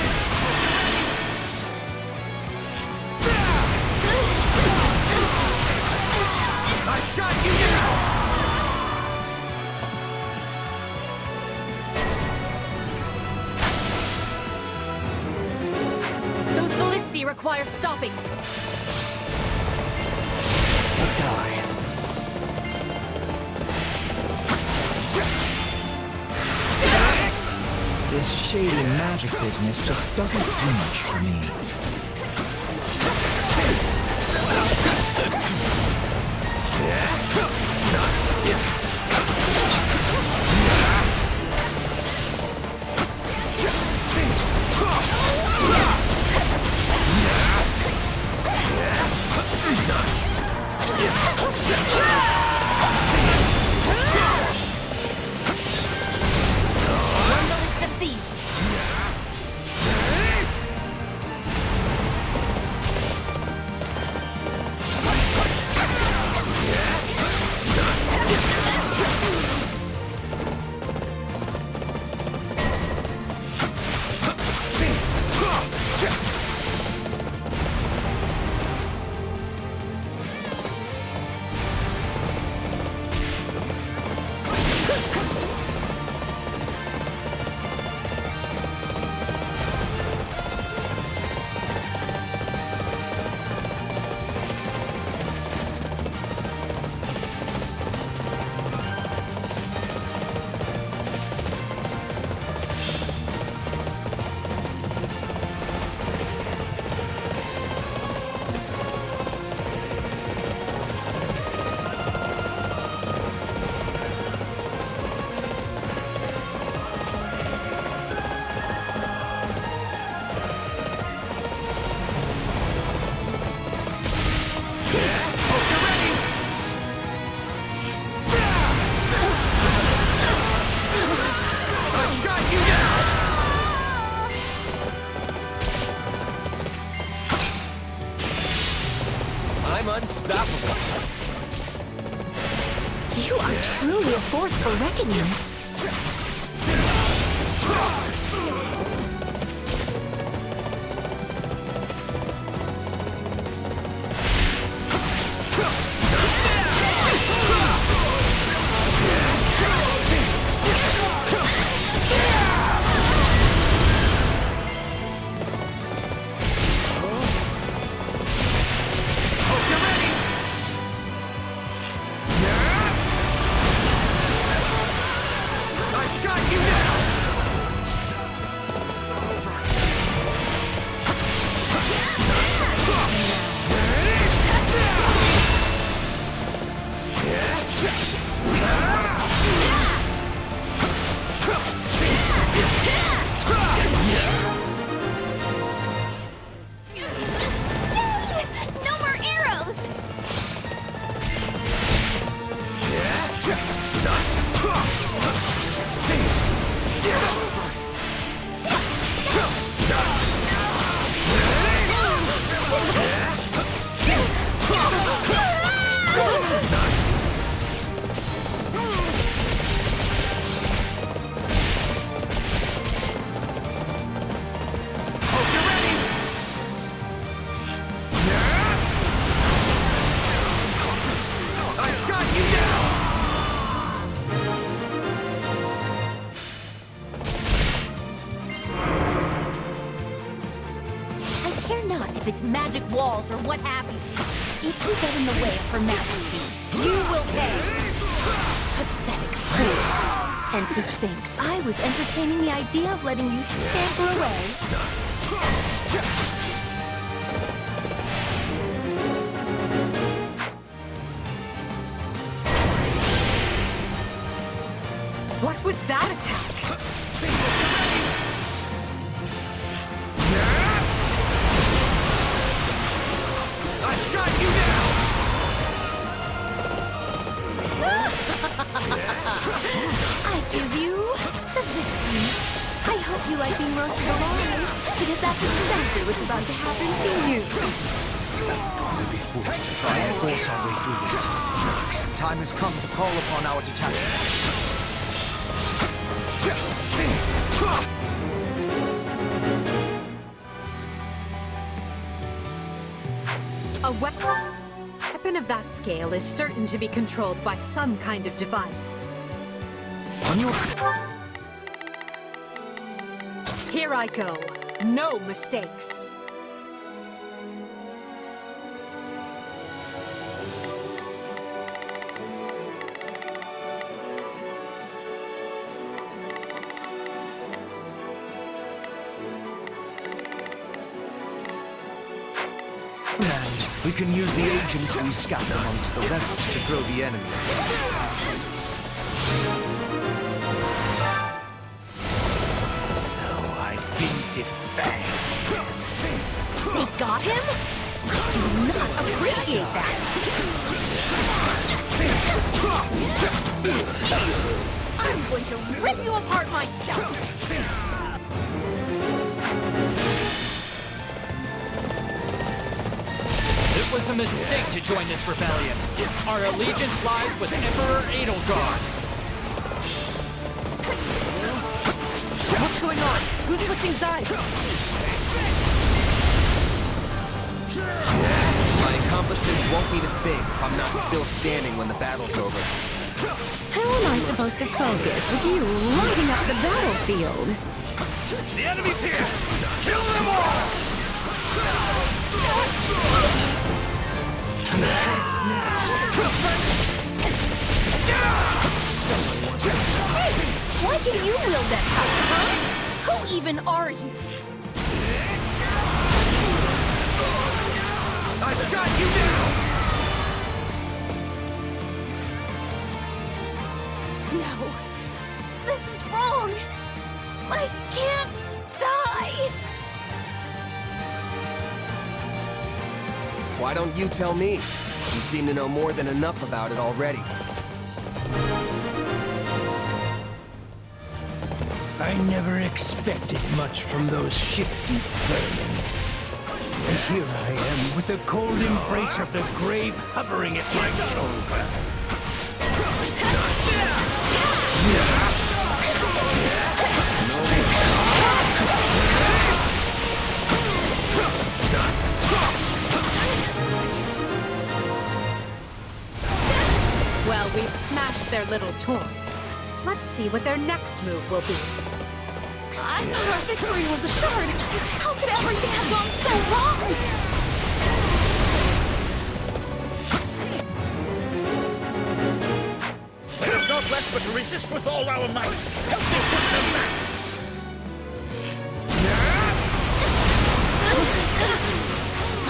I got you now! Those ballistae require stopping. To die. This shady magic business just doesn't do much for me. I'm unstoppable. You are truly a force for reckoning. If it's magic walls or what have you. If you get in the way of Her Majesty, you will pay. Pathetic fools. And to think I was entertaining the idea of letting you scamper away. What was that attack? I've got you now! I give you the biscuit. I hope you like being roasted alive, because that's exactly what's about to happen to you. We'll be forced to try and force our way through this. Time has come to call upon our detachment. A weapon of that scale is certain to be controlled by some kind of device. On your... Here I go. No mistakes. We can use the agents we scatter amongst the rebels to throw the enemy at us. So I've been defanged. They got him? I do not appreciate that. I'm going to rip you apart myself. It was a mistake to join this rebellion. Our allegiance lies with Emperor Edelgard. What's going on? Who's switching sides? My accomplishments won't mean a thing if I'm not still standing when the battle's over. How am I supposed to focus with you lighting up the battlefield? The enemy's here! Kill them all! Why can you wield that power, huh? Who even are you? I've got you now! No. This is wrong. I can't die. Why don't you tell me? You seem to know more than enough about it already. I never expected much from those shifty vermin. And here I am, with the cold embrace of the grave hovering at my shoulder. Well, we've smashed their little toy. Let's see what their next move will be. I thought our victory was assured. How could everything have gone so wrong? There's not left but to resist with all our might. Help me push them back!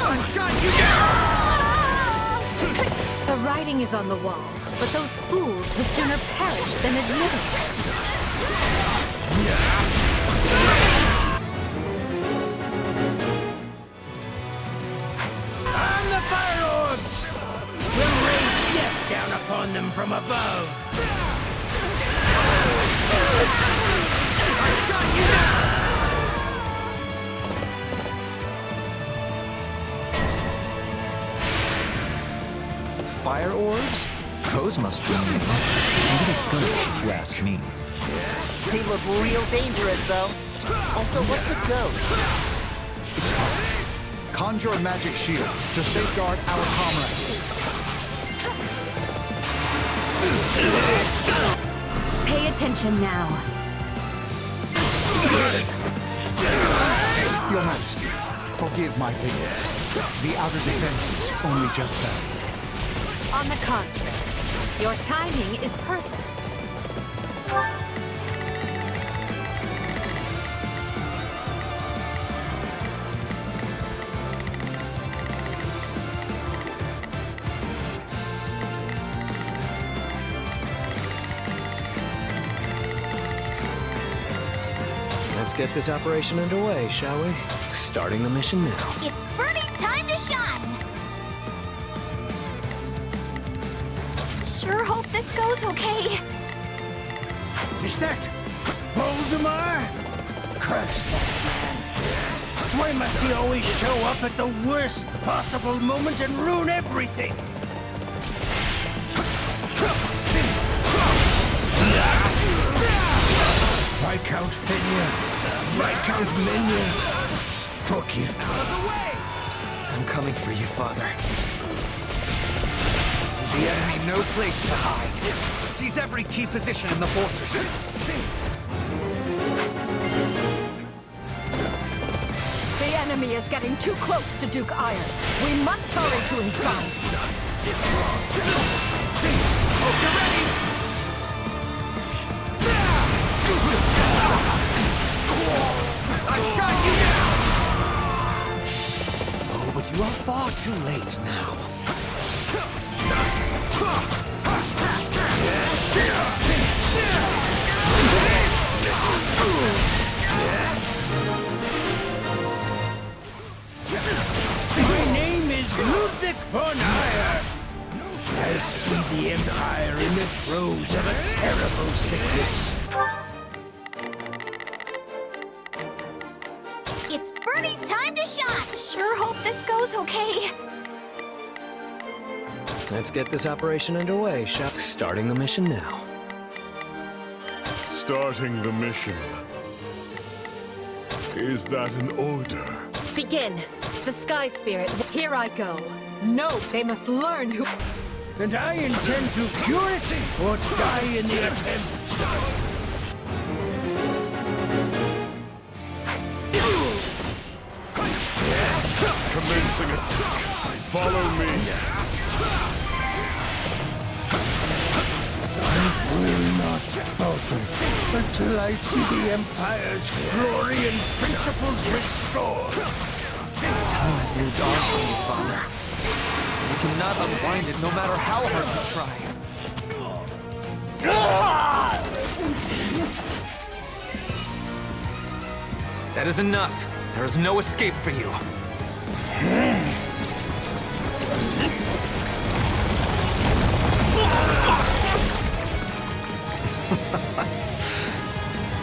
I've got you down! The writing is on the wall, but those fools would sooner perish than admit it. On the fire orbs! We'll rain death down upon them from above! I've got you now! Fire orbs? Those must be a little ghost, if you ask me. They look real dangerous, though. Also, what's a ghost? It's hard. Conjure a magic shield to safeguard our comrades. Pay attention now. Your Majesty, forgive my ignorance. The outer defenses only just fell. On the contrary, your timing is perfect. Let's get this operation underway, shall we? Starting the mission now. It's Bernie's time to shine! Sure hope this goes okay. Is that Voldemar? Curse that man. Why must he always show up at the worst possible moment and ruin everything? Viscount Fenya, Viscount Menya, forgive me. I'm coming for you, Father. The enemy no place to hide. Seize every key position in the fortress. The enemy is getting too close to Duke Iron. We must hurry to inside. Hope you're ready! I've got you now! Oh, but you are far too late now. My name is Ludwig von Eyre. I see the Empire in the throes of a terrible sickness. It's Bernie's time to shine! Sure hope this goes okay. Let's get this operation underway, shall we? Starting the mission now. Starting the mission. Is that an order? Begin. The Sky Spirit. Here I go. No, they must learn who... And I intend to cure it or die in the attempt. Commencing attack. Follow me. I will not falter until I see the Empire's glory and principles restored. Time has moved on from you, Father. We cannot unwind it no matter how hard we try. That is enough. There is no escape for you.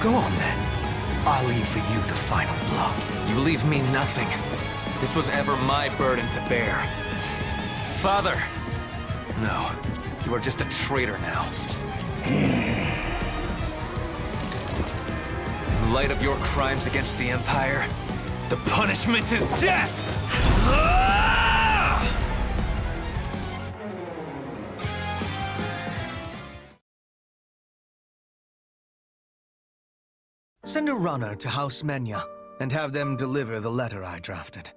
Go on then. I'll leave for you the final blow. You leave me nothing. This was ever my burden to bear. Father! No, you are just a traitor now. In light of your crimes against the Empire, the punishment is death! Send a runner to House Menya and have them deliver the letter I drafted.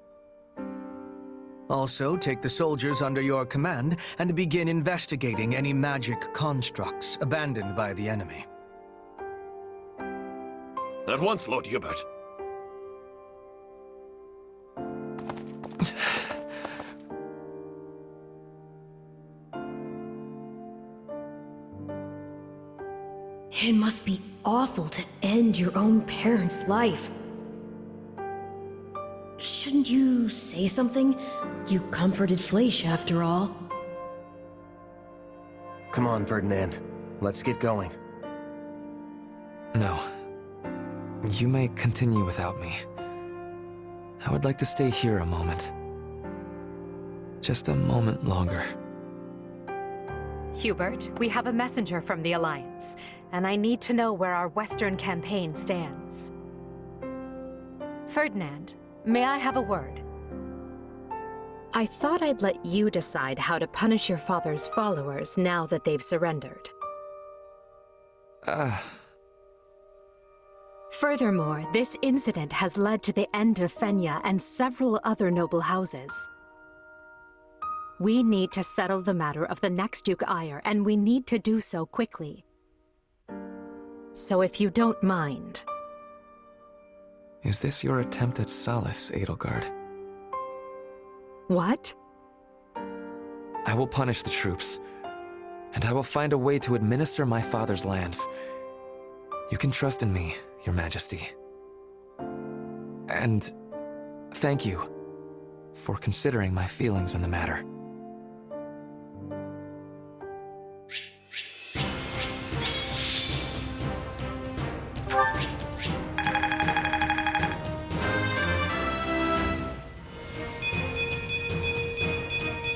Also, take the soldiers under your command and begin investigating any magic constructs abandoned by the enemy. At once, Lord Hubert. It must be awful to end your own parent's life. Shouldn't you say something? You comforted Fleisha, after all. Come on, Ferdinand. Let's get going. No. You may continue without me. I would like to stay here a moment. Just a moment longer. Hubert, we have a messenger from the Alliance, and I need to know where our Western campaign stands. Ferdinand, may I have a word? I thought I'd let you decide how to punish your father's followers now that they've surrendered. Furthermore, this incident has led to the end of Fenya and several other noble houses. We need to settle the matter of the next Duke Ire, and we need to do so quickly. So if you don't mind... Is this your attempt at solace, Edelgard? What? I will punish the troops, and I will find a way to administer my father's lands. You can trust in me, Your Majesty. And thank you for considering my feelings in the matter.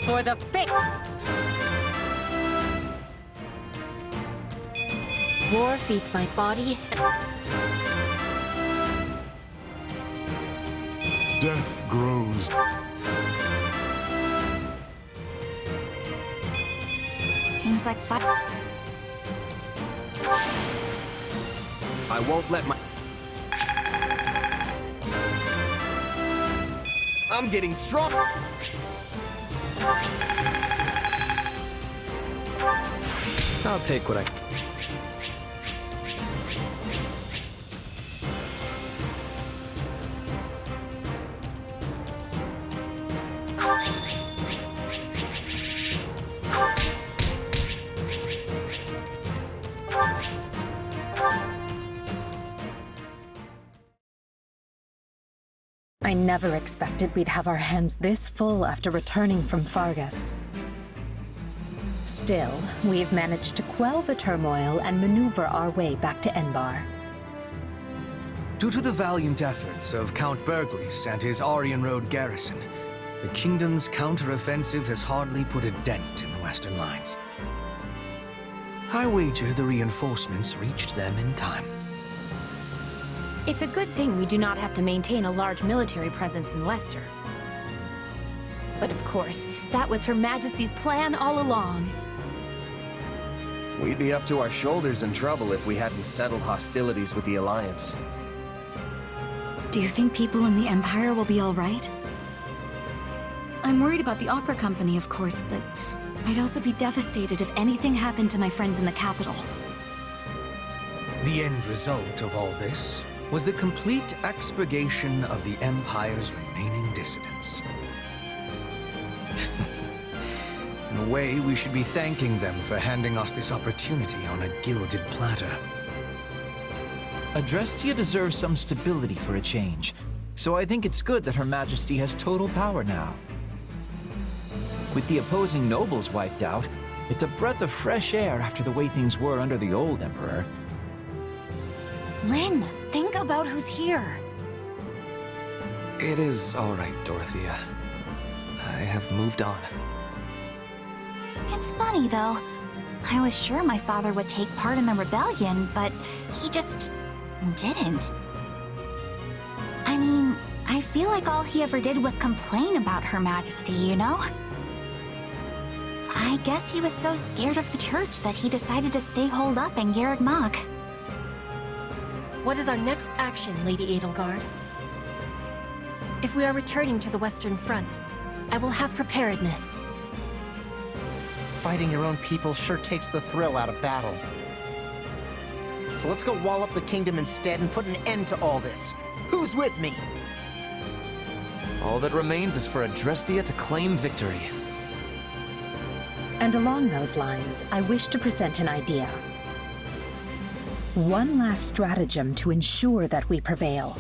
For the faith! War feeds my body. Death grows. Seems like fire. I won't let my... I'm getting strong. I'll take what I... I never expected we'd have our hands this full after returning from Fargus. Still, we've managed to quell the turmoil and maneuver our way back to Enbar. Due to the valiant efforts of Count Berglis and his Aryan Road garrison, the kingdom's counter-offensive has hardly put a dent in the western lines. I wager the reinforcements reached them in time. It's a good thing we do not have to maintain a large military presence in Leicester. But of course, that was Her Majesty's plan all along. We'd be up to our shoulders in trouble if we hadn't settled hostilities with the Alliance. Do you think people in the Empire will be all right? I'm worried about the opera company, of course, but I'd also be devastated if anything happened to my friends in the capital. The end result of all this was the complete expurgation of the Empire's remaining dissidents. In a way, we should be thanking them for handing us this opportunity on a gilded platter. Adrestia deserves some stability for a change, so I think it's good that Her Majesty has total power now. With the opposing nobles wiped out, it's a breath of fresh air after the way things were under the old Emperor. Lynn, think about who's here. It is all right, Dorothea. I have moved on. It's funny, though. I was sure my father would take part in the rebellion, but he just didn't. I mean, I feel like all he ever did was complain about Her Majesty, you know? I guess he was so scared of the church that he decided to stay holed up in Garreg Mach. What is our next action, Lady Edelgard? If we are returning to the Western Front, I will have preparedness. Fighting your own people sure takes the thrill out of battle. So let's go wall up the kingdom instead and put an end to all this. Who's with me? All that remains is for Adrestia to claim victory. And along those lines, I wish to present an idea. One last stratagem to ensure that we prevail.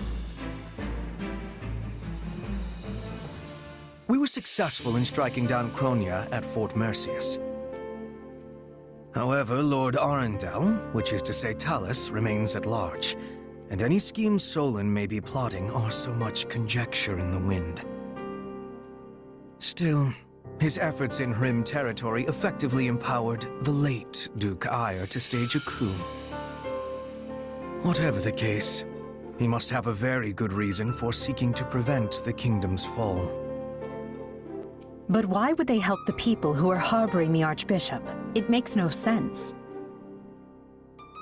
We were successful in striking down Kronia at Fort Mercius. However, Lord Arundel, which is to say Talus, remains at large, and any schemes Solon may be plotting are so much conjecture in the wind. Still, his efforts in Rim territory effectively empowered the late Duke Ire to stage a coup. Whatever the case, he must have a very good reason for seeking to prevent the kingdom's fall. But why would they help the people who are harboring the Archbishop? It makes no sense.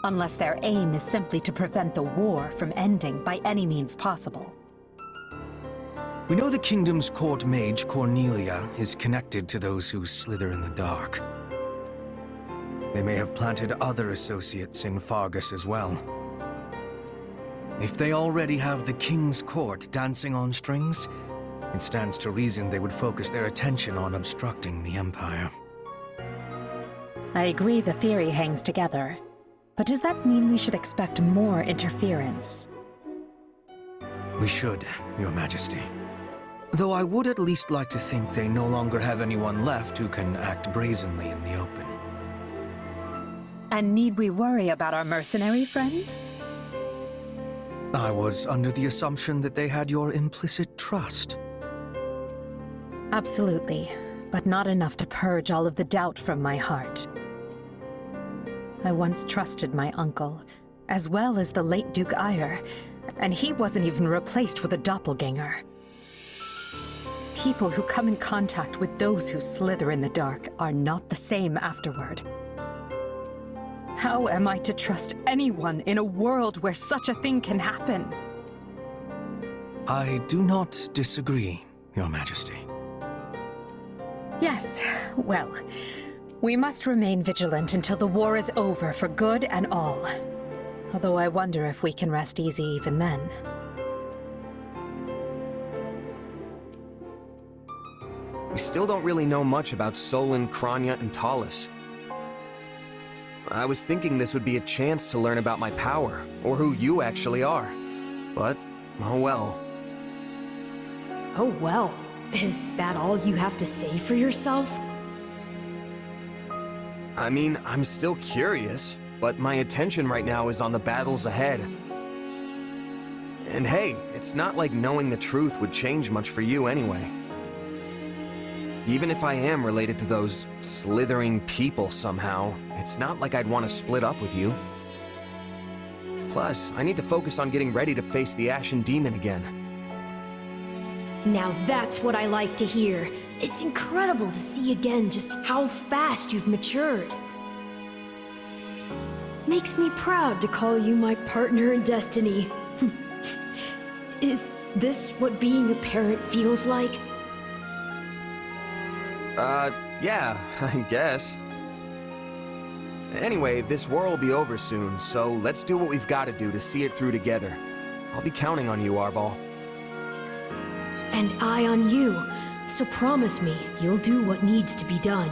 Unless their aim is simply to prevent the war from ending by any means possible. We know the kingdom's court mage, Cornelia, is connected to those who slither in the dark. They may have planted other associates in Fargus as well. If they already have the king's court dancing on strings, it stands to reason they would focus their attention on obstructing the Empire. I agree the theory hangs together. But does that mean we should expect more interference? We should, Your Majesty. Though I would at least like to think they no longer have anyone left who can act brazenly in the open. And need we worry about our mercenary friend? I was under the assumption that they had your implicit trust. Absolutely, but not enough to purge all of the doubt from my heart. I once trusted my uncle, as well as the late Duke Ire, and he wasn't even replaced with a doppelganger. People who come in contact with those who slither in the dark are not the same afterward. How am I to trust anyone in a world where such a thing can happen? I do not disagree, Your Majesty. Yes, well, we must remain vigilant until the war is over for good and all. Although I wonder if we can rest easy even then. We still don't really know much about Solon, Kronia, and Talus. I was thinking this would be a chance to learn about my power, or who you actually are. But, oh well. Oh well. Is that all you have to say for yourself? I mean, I'm still curious, but my attention right now is on the battles ahead. And hey, it's not like knowing the truth would change much for you anyway. Even if I am related to those slithering people somehow, it's not like I'd want to split up with you. Plus, I need to focus on getting ready to face the Ashen Demon again. Now that's what I like to hear. It's incredible to see again just how fast you've matured. Makes me proud to call you my partner in destiny. Is this what being a parent feels like? Yeah, I guess. Anyway, this war will be over soon, so let's do what we've got to do to see it through together. I'll be counting on you, Arval. And I on you, so promise me you'll do what needs to be done.